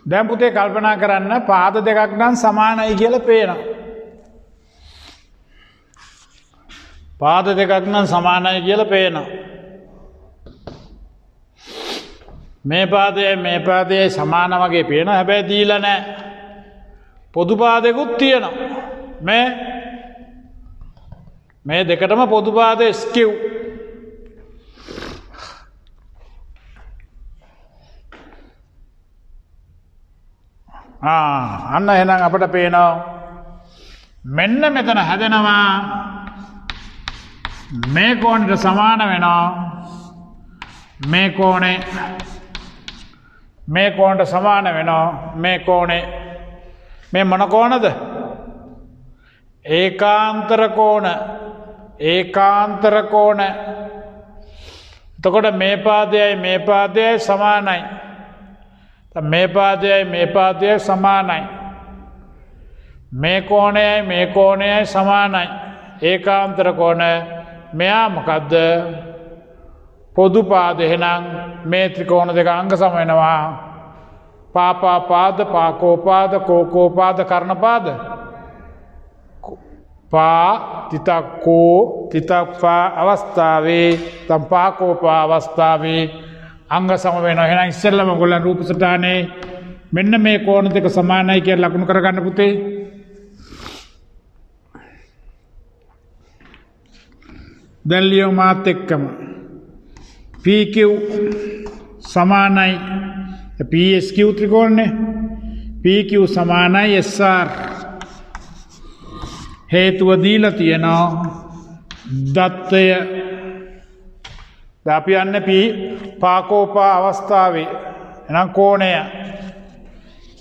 දැන් පුතේ කල්පනා කරන්න පාද දෙකක් නම් සමානයි කියලා පේනවා. පාද දෙකක් නම් සමානයි කියලා පේනවා. මේ පාදයේ සමාන වගේ පේනවා. හැබැයි දීලා නැහැ. පොදු පාදයකුත් තියෙනවා. මේ දෙකටම පොදු පාද SQ. අන්න එහෙනම් අපට පේනවා මෙන්න මෙතන හැදෙනවා මේ කෝණයට සමාන වෙනවා මේ කෝණයට සමාන වෙනවා මේ කෝණේ මේ මොන කෝණද ඒකාන්තර කෝණ එතකොට මේ පාදයයි සමානයි මේ පාදයයි සමානයි මේ කෝණයයි සමානයි ඒකාන්තර කෝණ මෙයා මොකද්ද පොදු පාද එහෙනම් මේ ත්‍රිකෝණ දෙක අංග සම වෙනවා පාපා පාද පාකෝ පාද කෝකෝ පාද කර්ණ පාද පා තිතක්කෝ තිතක්පා අවස්ථාවේ තම් පාකෝපා අවස්ථාවේ අංග සම වෙනවා. එහෙනම් ඉස්සෙල්ලම ඔයගොල්ලන් රූප සටහනේ මෙන්න මේ කෝණ දෙක සමානයි කියලා ලකුණු කරගන්න පුතේ. දැන් ලියමු මාත් එක්කම. PQ සමානයි PSQ ත්‍රිකෝණනේ. PQ සමානයි SR. හේතුව දීලා තියෙනවා දත්තය අපි යන්නේ පාකෝපා අවස්ථාවේ එහෙනම් කෝණය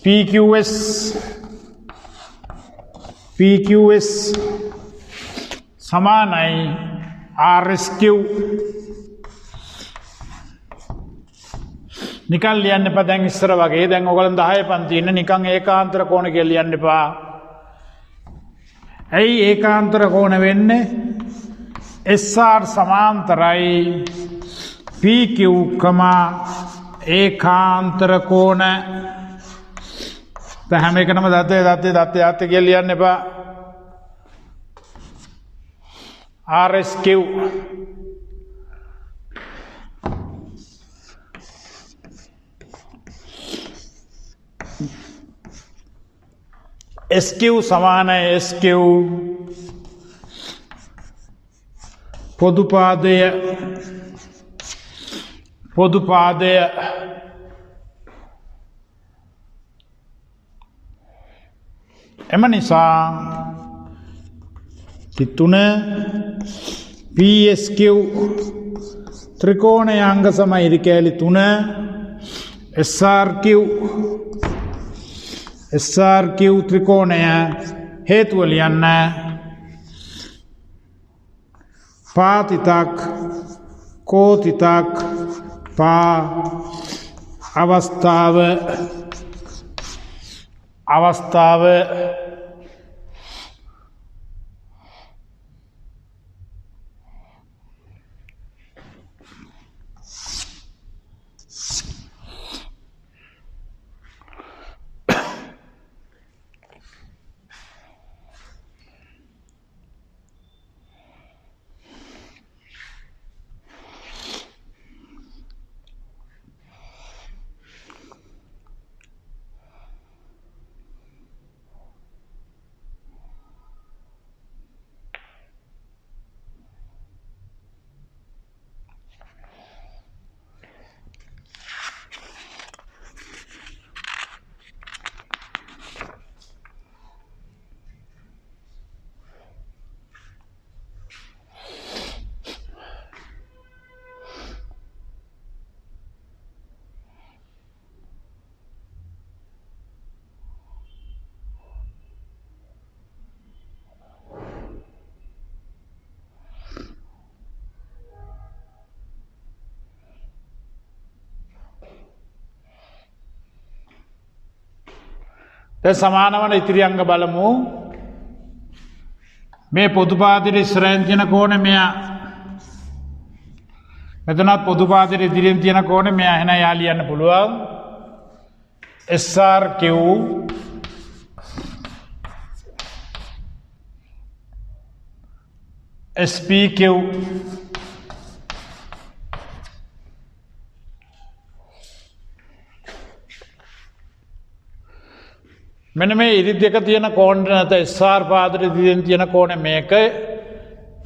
PQS සමානයි RSQ නිකන් ලියන්න එපා දැන් ඉස්සර වගේ දැන් ඔයගොල්ලන් 10 පන්ති ඉන්න නිකන් ඒකාන්තර කෝණ කියලා ලියන්න එපා. ඇයි ඒකාන්තර කෝණ වෙන්නේ? SR සමාන්තරයි PQ ඒකාන්තර කෝණ හැම එකනම දත්තේ කියලා ලියන්න එපා. RSQ SQ සමානයි SQ පොදු පාදය එම නිසා තිතුන PSQ ත්‍රිකෝණය අංග සම ඉරිකෑලි 3 SRQ ත්‍රිකෝණය හේතුව ලියන්න පාතිතක් කෝතිතක් පා අවස්ථාව දැන් සමාන වන ඉතිරි අංග බලමු. මේ පොදු පාදයට ඉස්සරහින් තියෙන කෝණය මෙයා. මෙතනත් පොදු පාදයට ඉදිරියෙන් තියෙන කෝණය මෙයා. එහෙනම් යා ලියන්න පුළුවන් SRQ SPQ මෙන්න මේ ඉරි දෙක තියෙන කෝණය නැත SR පාදයට ඉදිරියෙන් තියෙන කෝණය මේක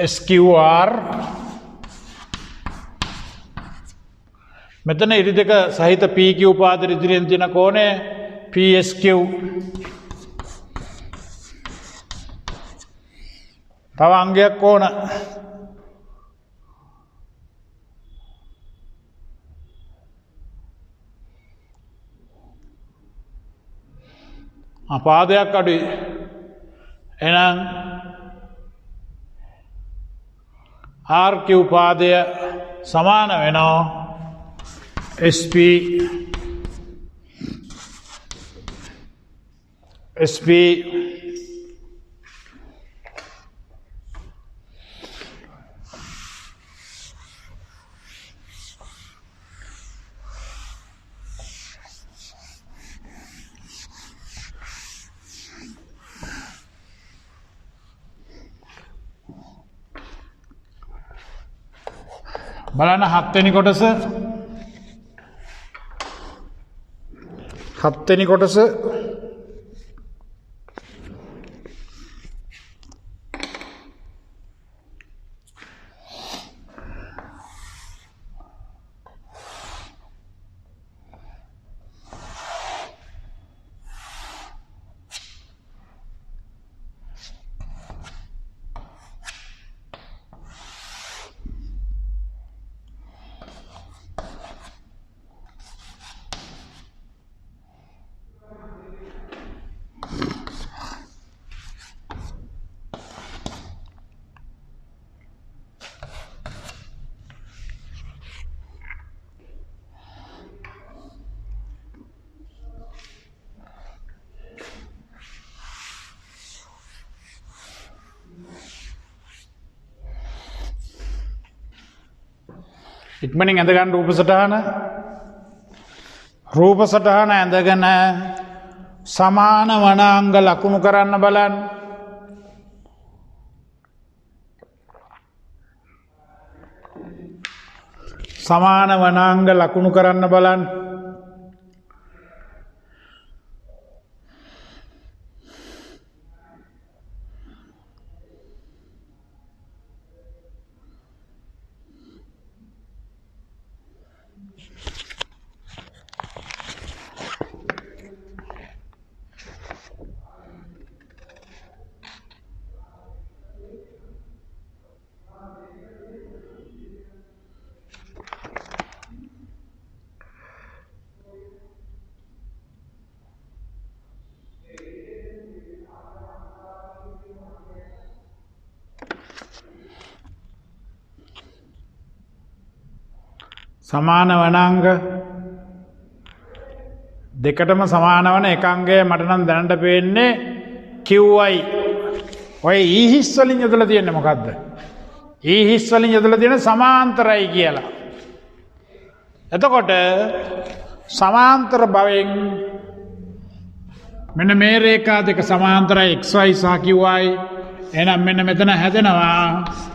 SQR. මෙතන ඉරි දෙක සහිත PQ පාදයට ඉදිරියෙන් තියෙන කෝණය PSQ. තව අංගයක් ඕන. පාදයක් අඩුයි. එහෙනම් RQ පාදය සමාන වෙනවා SP බලන්න 7 වෙනි කොටස. 7 වෙනි කොටස ඉක්මනින් ඇඳ ගන්න රූප සටහන ඇඳගෙන සමාන වනාංග ලකුණු කරන්න බලන්න. සමාන වනාංග ලකුණු කරන්න බලන්න. සමාන වනාංග දෙකටම සමාන වන එක අංගය මට නම් දැනට පේන්නේ QI. ඔය E හිස් වලින් යොදලා තියෙන්නේ මොකද්ද? E හිස් වලින් යොදලා තියෙන සමාන්තරයි කියලා. එතකොට සමාන්තර භවෙන් මෙන්න මේ රේඛා දෙක සමාන්තරයි XY සහ QI. එහෙනම් මෙන්න මෙතන හැදෙනවා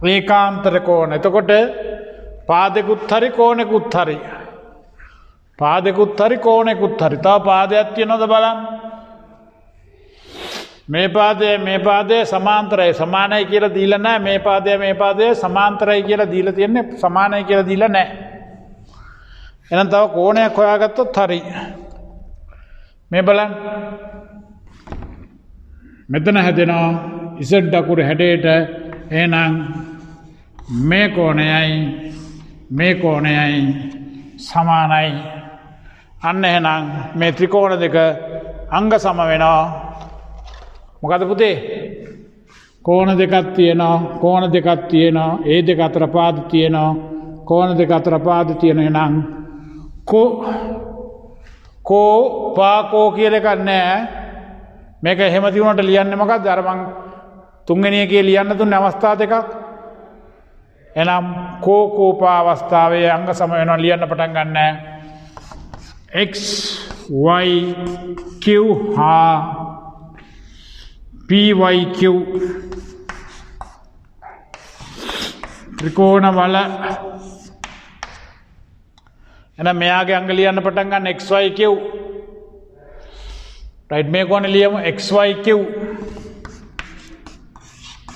ඒකාන්තර කෝණ. එතකොට පාදෙකුත් හරි කෝණෙකුත් හරි. පාදෙකුත් හරි කෝණෙකුත් හරි. තව පාදයක් තියෙනවද බලන්න. මේ පාදයේ සමාන්තරයි සමානයි කියලා දීලා නැහැ. මේ පාදයේ සමාන්තරයි කියලා දීලා තියෙන්නේ සමානයි කියලා දීලා නැහැ. එහෙනම් තව කෝණයක් හොයාගත්තොත් හරි. මේ බලන්න. මෙතන හැදෙනවා Z අකුර හැඩයට. එහෙනම් මේ කෝණයයි සමානයි. අන්න එහෙනම් මේ ත්‍රිකෝණ දෙක අංග සම වෙනවා. මොකද පුතේ? කෝණ දෙකක් තියෙනවා. ඒ දෙක අතර පාද තියෙනවා. කෝණ දෙක අතර පාද තියෙනවා. එහෙනම් කෝ පා කෝ කියල එකක් නෑ මේක එහෙම තිබුණට ලියන්න මොකක්ද අර මං තුන්වෙනි එකේ ලියන්න දුන්න අවස්ථා දෙකක් එනම් කෝපා අවස්ථාවේ අංග සම වෙනවා ලියන්න පටන් ගන්න x y q හා p y q ත්‍රිකෝණ වල එහෙනම් මෙයාගේ අංග ලියන්න පටන් ගන්න x y q රයිට් මේ කොහොමද ලියමු x y q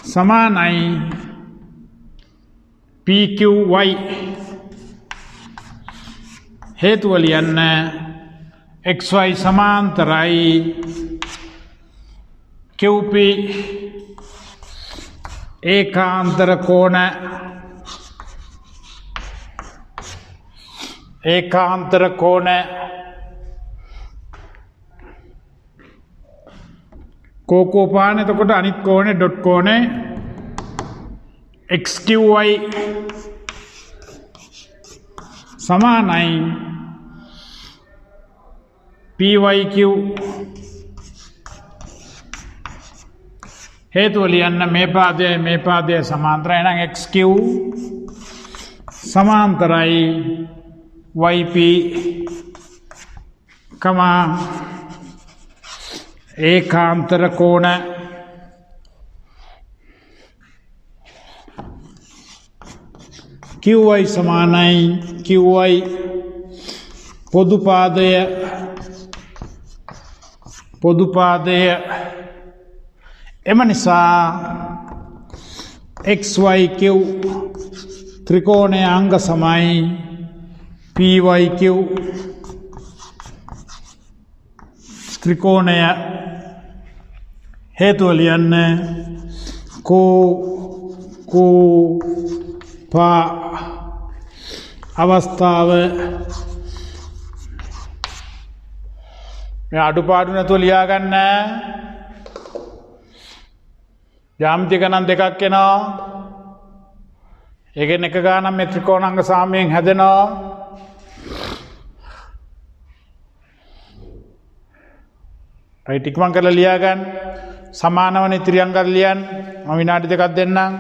සමානයි p q y හේතුව ලියන්න xy සමාන්තරයි qp ඒකාන්තර කෝණ කෝකෝපාන එතකොට අනිත් කෝණේ ඩොට් කෝණේ xqy සමානයි pyq හේතුව ලියන්න මේ පාදය සමාන්තරයි නම් xq සමාන්තරයි yp ඒකාන්තර කෝණ qy සමානයි qy පොදුපාදය එම නිසා xyq ත්‍රිකෝණයේ අංග සමයි pyq ත්‍රිකෝණය හේතුව ලියන්න කෝපා අවස්ථාව මේ අඩුපාඩු නැතුව ලියා ගන්න ජ්‍යාමිති ගණන් දෙකක් එනවා ඒකෙන් එක ගානක් මේ ත්‍රිකෝණාංග සාමයෙන් හැදෙනවා රයිට් ඉක්මන් කරලා ලියා ගන්න සමානවනේ ත්‍රිංග කරලා ලියන්න මම විනාඩි දෙකක් දෙන්නම්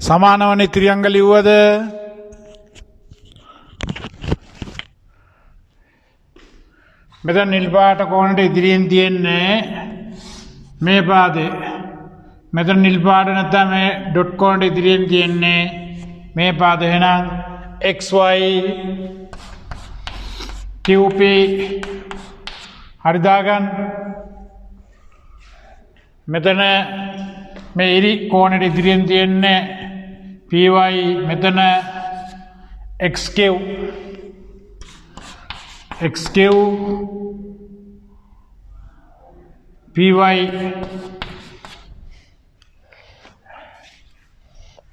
සමානවන ඉතිරි අංග ලිව්වද? මෙතන නිල් පාට කෝණයට ඉදිරියෙන් තියෙන්නේ මේ පාදේ. මෙතන නිල් පාට නැත්නම් මේ ඩොට් කෝණයට ඉදිරියෙන් තියෙන්නේ මේ පාදේ. එහෙනම් XY QP හරි දාගන්න. මෙතන මේ ඉරි කෝණයට ඉදිරියෙන් තියෙන්නේ PY. මෙතන XQ PY.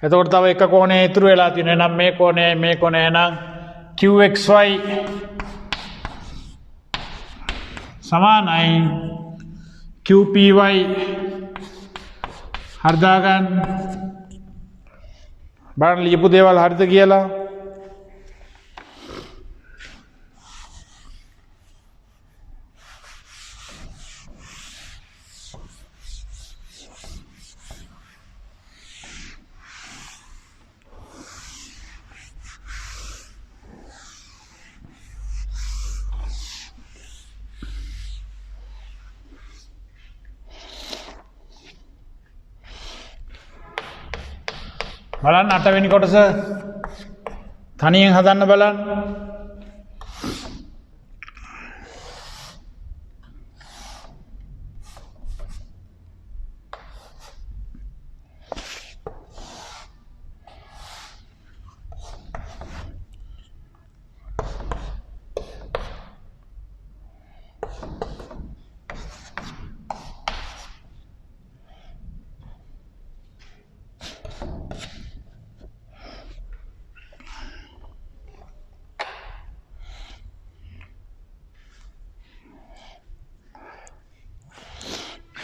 එතකොට තව එක කෝණයක් ඉතුරු වෙලා තියෙනවා. එහෙනම් මේ කෝණය නම් QXY සමානයි QPY. හරි දාගන්න. බලන්න ලියපු දේවල් හරිද කියලා. බලන්න 8 වෙනි කොටස තනියෙන් හදන්න බලන්න.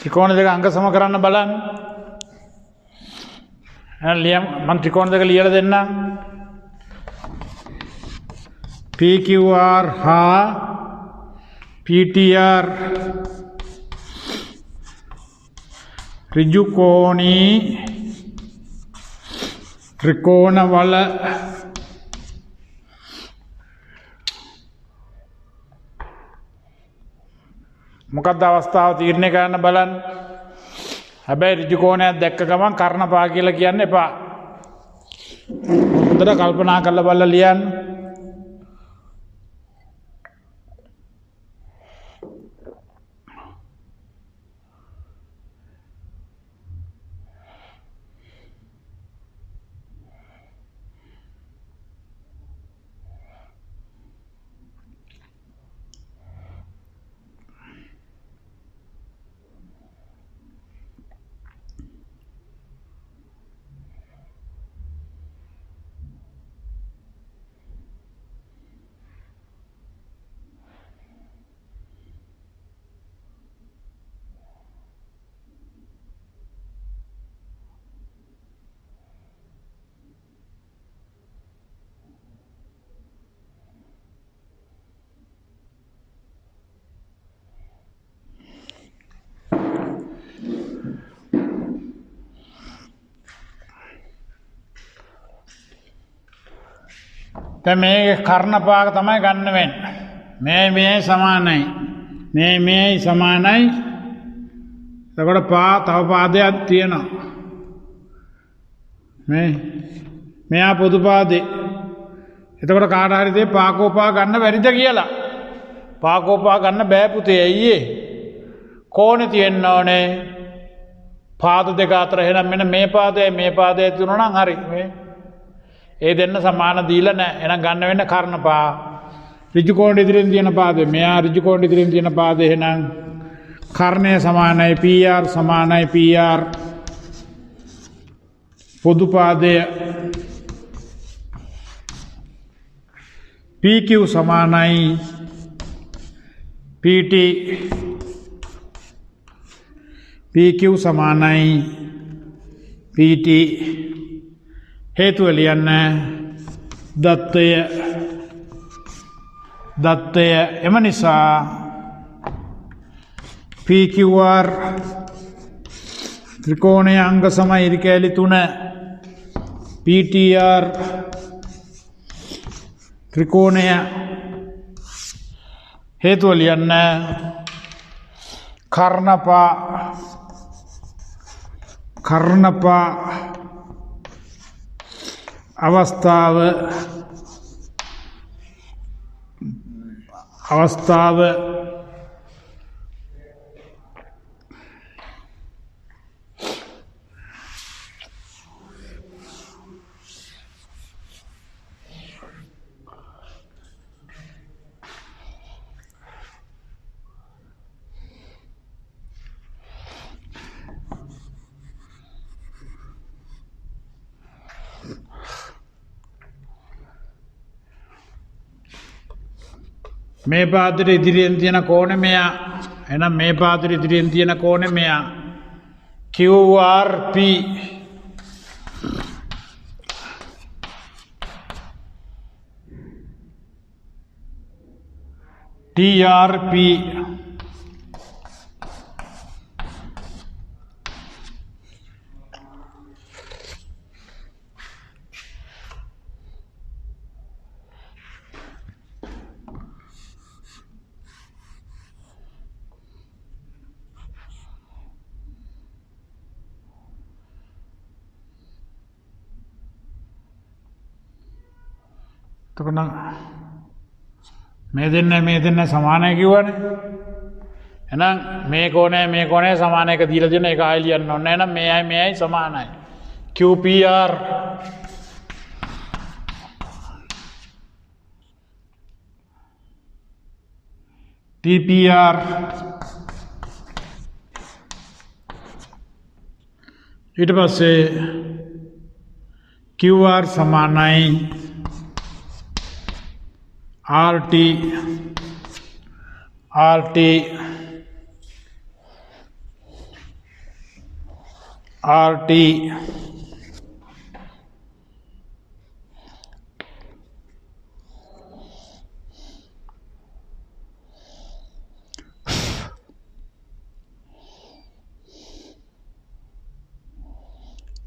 ත්‍රිකෝණ දෙක අංග සම කරන්න බලන්න. මම ත්‍රිකෝණ දෙක ලියලා දෙන්නම්. PQR හා PTR ඍජු කෝණී ත්‍රිකෝණ වල මොකක්ද අවස්ථාව තීරණය කරන්න බලන්න. හැබැයි ඍජු කෝණයක් දැක්ක ගමන් කර්ණපා කියලා කියන්න එපා. හොඳට කල්පනා කරලා බලලා ලියන්න. දැන් මේ කර්ණපාක තමයි ගන්න වෙන්නේ. මේ සමානයි. මේ සමානයි. එතකොට තව පාදයක් තියෙනවා. මෙයා පොදු පාදේ. එතකොට කාට හරි දෙය පාකෝපා ගන්න බැරිද කියලා. පාකෝපා ගන්න බෑ පුතේ. ඇයි කෝණේ තියෙන්න ඕනේ. පාද දෙක අතර එහෙනම් මෙන්න මේ පාදය තුනනම් හරි. ඒ දෙන්න සමාන දීලා නැහැ. එහෙනම් ගන්න වෙන්නේ කර්ණපා. ඍජු කෝණ ඉදිරියෙන් තියෙන පාදේ. මෙයා ඍජු කෝණ ඉදිරියෙන් තියෙන පාදේ. එහෙනම් කර්ණය සමානයි PR සමානයි PR. පොදු පාදය PQ සමානයි PT. PQ සමානයි PT. හේතුව ලියන්න දත්තය එම නිසා PQR ත්‍රිකෝණයේ අංග සම ඉරිකැලි 3 PTR ත්‍රිකෝණය හේතුව ලියන්න. කර්ණපා අවස්ථාව මේ පාදයට ඉදිරියෙන් තියෙන කෝණය මෙයා. එහෙනම් මේ පාදයට ඉදිරියෙන් තියෙන කෝණය මෙයා. QRP TRP මේ දෙන්න සමානයි කිව්වනේ. එහෙනම් මේ කෝණය සමාන එක දීලා දෙන එක ආයෙ ලියන්න ඕනේ. එහෙනම් මේයි සමානයි. QPR TPR ඊට පස්සේ QR සමානයි RT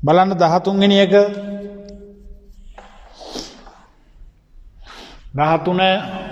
බලන්න 13 වෙනි එක 13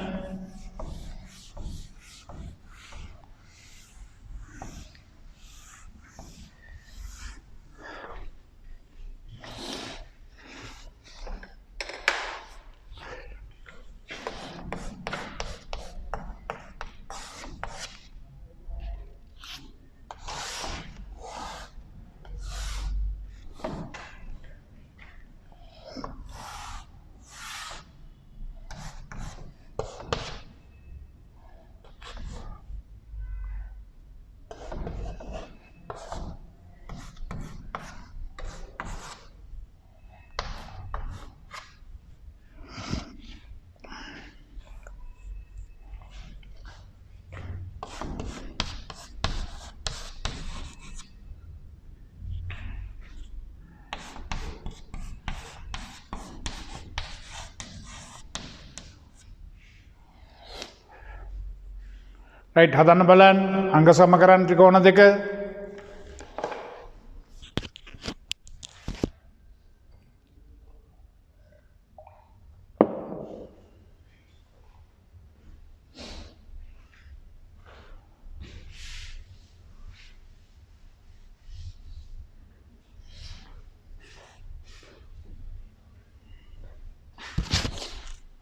රයිට් හදන්න බලන්න අංග සමකරන ත්‍රිකෝණ දෙක.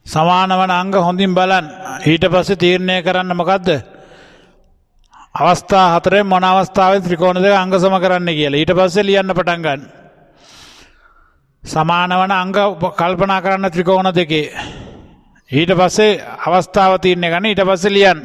සමාන වන අංග හොඳින් බලන්න. ඊට පස්සේ තීරණය කරන්න මොකද්ද? අවස්ථා හතරෙන් මොන අවස්ථාවේ ත්‍රිකෝණ දෙක අංග සම කරන්න කියලා. ඊට පස්සේ ලියන්න පටන් ගන්න. සමාන වන අංග කල්පනා කරන්න ත්‍රිකෝණ දෙකේ. ඊට පස්සේ අවස්ථාව තීරණය ගන්න. ඊට පස්සේ ලියන්න.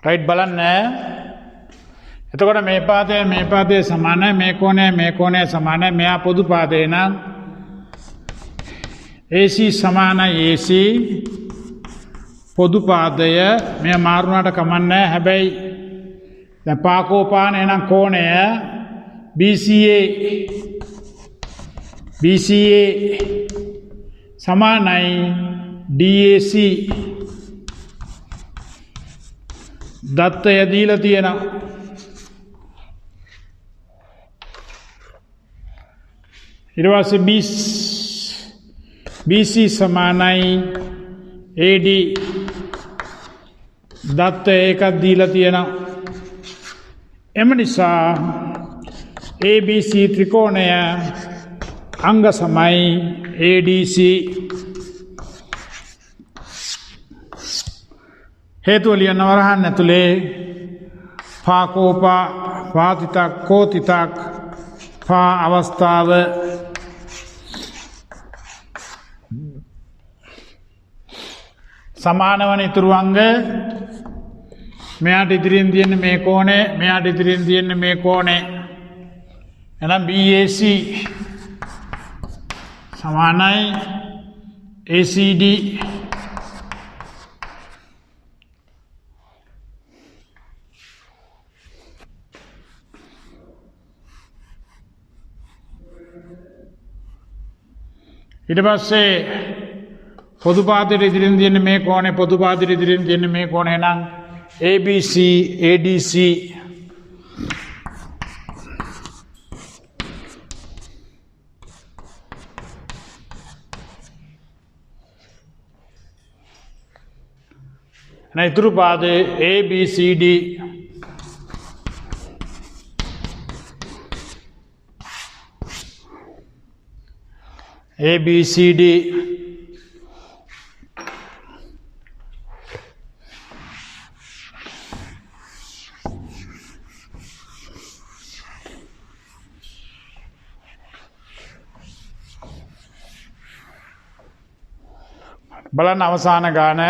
රයිට් බලන්න. එතකොට මේ පාදයේ සමානයි මේ කෝණය සමානයි මෙයා පොදු පාදේ නම් AC සමානයි AC පොදු පාදය මෙයා මාරුණාට කමන්නේ. හැබැයි දැන් පාකෝපාන එනම් කෝණය BCA සමානයි DAC දත්තය දීලා තියෙනවා. ඊට පස්සේ BC සමානයි AD දත්ත එකක් දීලා තියෙනවා. එම නිසා ABC ත්‍රිකෝණය අංග සමයි ADC. හේතුව ලියන්න වරහන් ඇතුලේ පාකෝපා පාතිතක් කෝතිතක් පා අවස්ථාව සමානවන ඉතුරු අංග මෙයාට ඉදිරියෙන් තියෙන මේ කෝණය මෙයාට ඉදිරියෙන් තියෙන මේ කෝණය එහෙනම් BAC සමානයි ACD ඊට පස්සේ පොදු පාදයට ඉදිරියෙන් තියෙන මේ කෝණය පොදු පාදයට ඉදිරියෙන් තියෙන මේ කෝණය නම් ABC ADC ඉතුරු පාදේ ABCD ABCD බලන්න අවසාන ගාන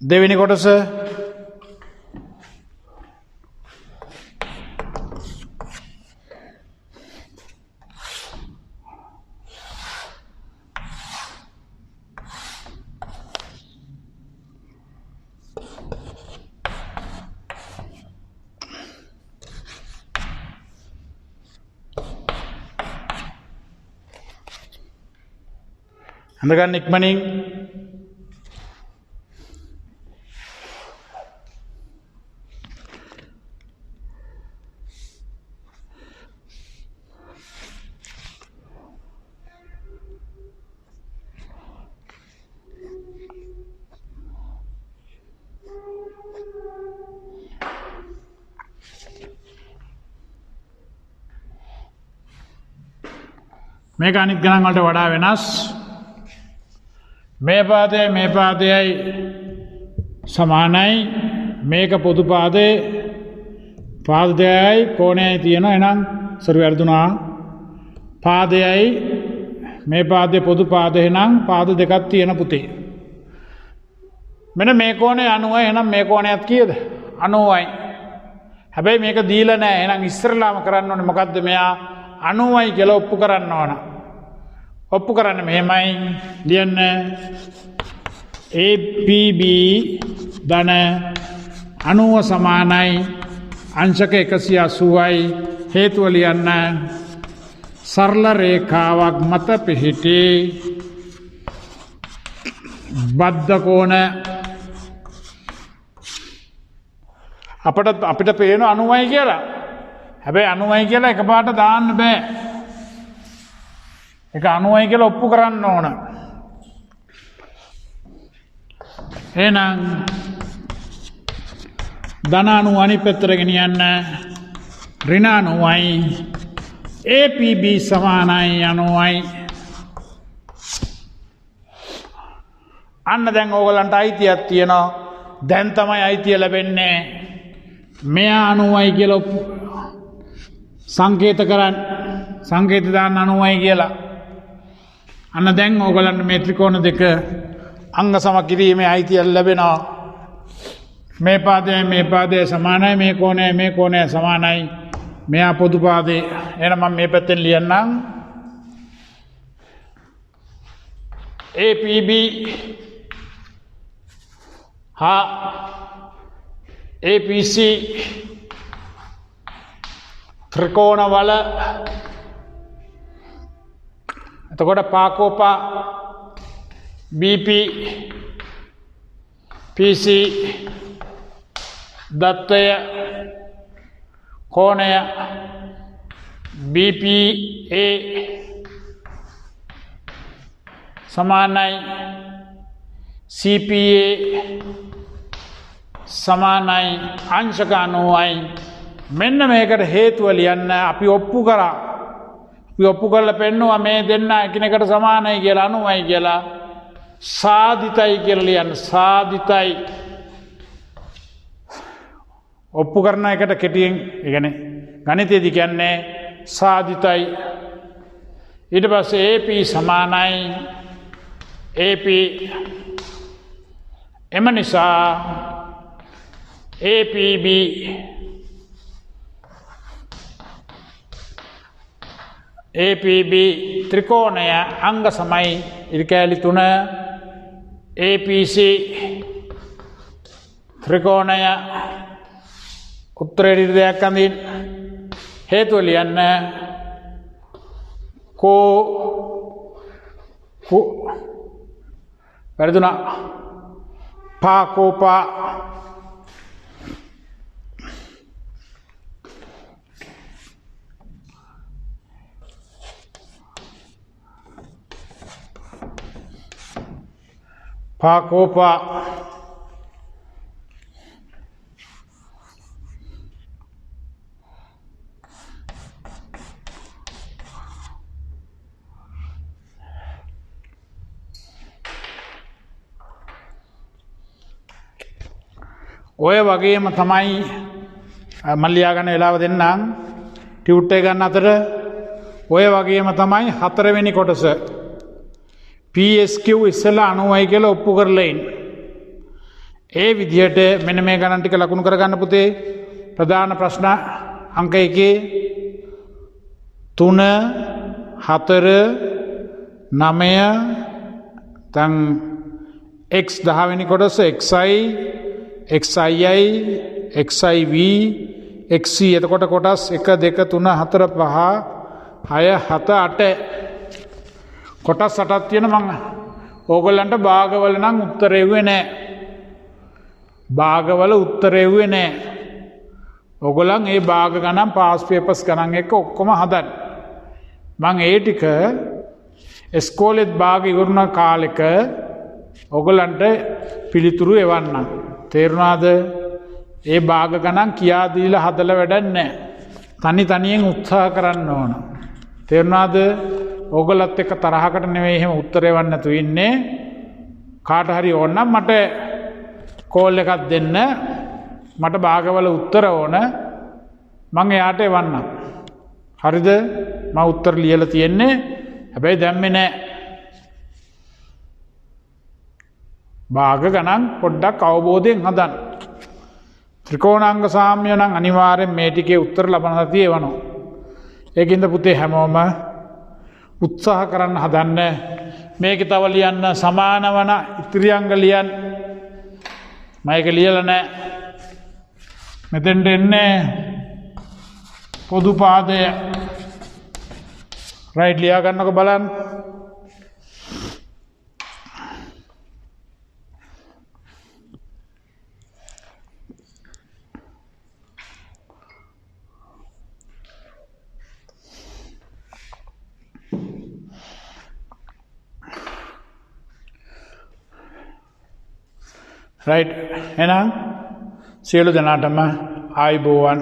දෙවෙනි කොටස අඳගන්න ඉක්මනින් මේක අනිත් ගණන් වලට වඩා වෙනස්. මේ පාදයයි සමානයි මේක පොදු පාදේ පාද දෙකයි කෝණයයි තියෙනවා. එහෙනම් සරු වැරදුනා. පාදයයි මේ පාදේ පොදු පාදේ නම් පාද දෙකක් තියෙන පුතේ. මෙන්න මේ කෝණය 90යි. එහෙනම් මේ කෝණයත් කීයද? 90යි. හැබැයි මේක දීලා නැහැ. එහෙනම් ඉස්සරලාම කරන්න ඕනේ මොකද්ද? මෙයා 90යි කියලා ඔප්පු කරන්න ඕන. ඔප්පු කරන්න මෙහෙමයි ලියන්න APB ධන 90 සමානයි අංශක 180යි. හේතුව ලියන්න සරල රේඛාවක් මත පිහිටි බද්ධ කෝණ අපිට පේන 90යි කියලා. හැබැයි 90යි කියලා එකපාරට දාන්න බෑ. ඒක 90යි කියලා ඔප්පු කරන්න ඕන. එහෙනම් ධන 90 අනිත් පැත්තට ගෙනියන්න. ඍණ 90යි. APB සමානයි 90යි. අන්න දැන් ඕගලන්ට අයිතියක් තියෙනවා. දැන් තමයි අයිතිය ලැබෙන්නේ. මෙයා 90යි කියලා සංකේත කරන්න. සංකේත දාන්න 90යි කියලා. අන්න දැන් ඕගලන්ට මේ ත්‍රිකෝණ දෙක අංග සම කිරීමේ අයිතිය ලැබෙනවා. මේ පාදය සමානයි මේ කෝණය සමානයි මෙයා පොදු පාදේ එහෙනම් මම මේ පැත්තෙන් ලියන්නම් APB හා APC ත්‍රිකෝණවල එතකොට පාකෝපා BP PC දත්තය කෝණය BPA සමානයි CPA සමානයි අංශක 90යි මෙන්න මේකට හේතුව ලියන්න අපි ඔප්පු කරලා පෙන්නුවා මේ දෙන්න එකිනෙකට සමානයි කියලා 90යි කියලා සාධිතයි කියලා ලියන්න සාධිතයි ඔප්පු කරන එකට කෙටියෙන් ඒ කියන්නේ ගණිතයේදී කියන්නේ සාධිතයි ඊට පස්සේ AP සමානයි AP එම නිසා APB APB ත්‍රිකෝණය අංග සමයි ඉරිකෑලි 3 APC ත්‍රිකෝණය උත්තරේ දෙයක් අඳින් හේතුව ලියන්න වැරදුනා පාකෝපා පාකෝපා ඔය වගේම තමයි මල්ලියා ගන්න වෙලාව දෙන්නම් ටියුට් එක ගන්න අතර ඔය වගේම තමයි හතරවෙනි කොටස PSQ ඉස්සලා 90යි කියලා ඔප්පු කරලා ඉන්න. ඒ විදිහට මෙන්න මේ ගණන් ටික ලකුණු කරගන්න පුතේ ප්‍රධාන ප්‍රශ්න අංක 1 3 4 9 දැන් x 10 වෙනි කොටස xi XII, XIV, XC එතකොට කොටස් 1 2 3 4 5 6 7 8 කොටස් 8ක් තියෙන මම ඕගොල්ලන්ට භාගවල නම් උත්තර එව්වේ නැහැ. භාගවල උත්තර එව්වේ නැහැ. ඕගොල්ලන් ඒ භාග ගණන් පාස් පේපර්ස් ගණන් එක්ක ඔක්කොම හදන්න. මම ඒ ටික ඉස්කෝලේත් භාග ඉවරුණ කාලෙක ඕගොල්ලන්ට පිළිතුරු එවන්නම්. තේරුණාද? ඒ භාග ගණන් කියා දීලා හදලා වැඩක් නැහැ. තනියෙන් උත්සාහ කරන්න ඕන. තේරුණාද? ඕගොල්ලත් එක්ක තරහකට නෙවෙයි එහෙම උත්තර එවන්න නැතු ඉන්නේ. කාට හරි ඕන නම් මට කෝල් එකක් දෙන්න. මට භාගවල උත්තර ඕන. මම එයාට එවන්නම්. හරිද? මම උත්තර ලියලා තියෙන්නේ. හැබැයි දැම්මේ නැහැ. භාග ගණන් පොඩ්ඩක් අවබෝධයෙන් හදන්න. ත්‍රිකෝණාංග සාම්‍ය නම් අනිවාර්යෙන් මේ ටිකේ උත්තර ලබන සතියේ එවනවා. ඒකින්ද පුතේ හැමෝම උත්සාහ කරන්න හදන්න. මේකේ තව ලියන්න සමාන වන ඉතිරි අංග ලියන්න. මම ඒක ලියලා නැහැ. මෙතෙන්ට එන්නේ පොදු පාදය. රයිට් ලියා ගන්නකො බලන්න. රයිට් එහෙනම් සියලු දෙනාටම ආයුබෝවන්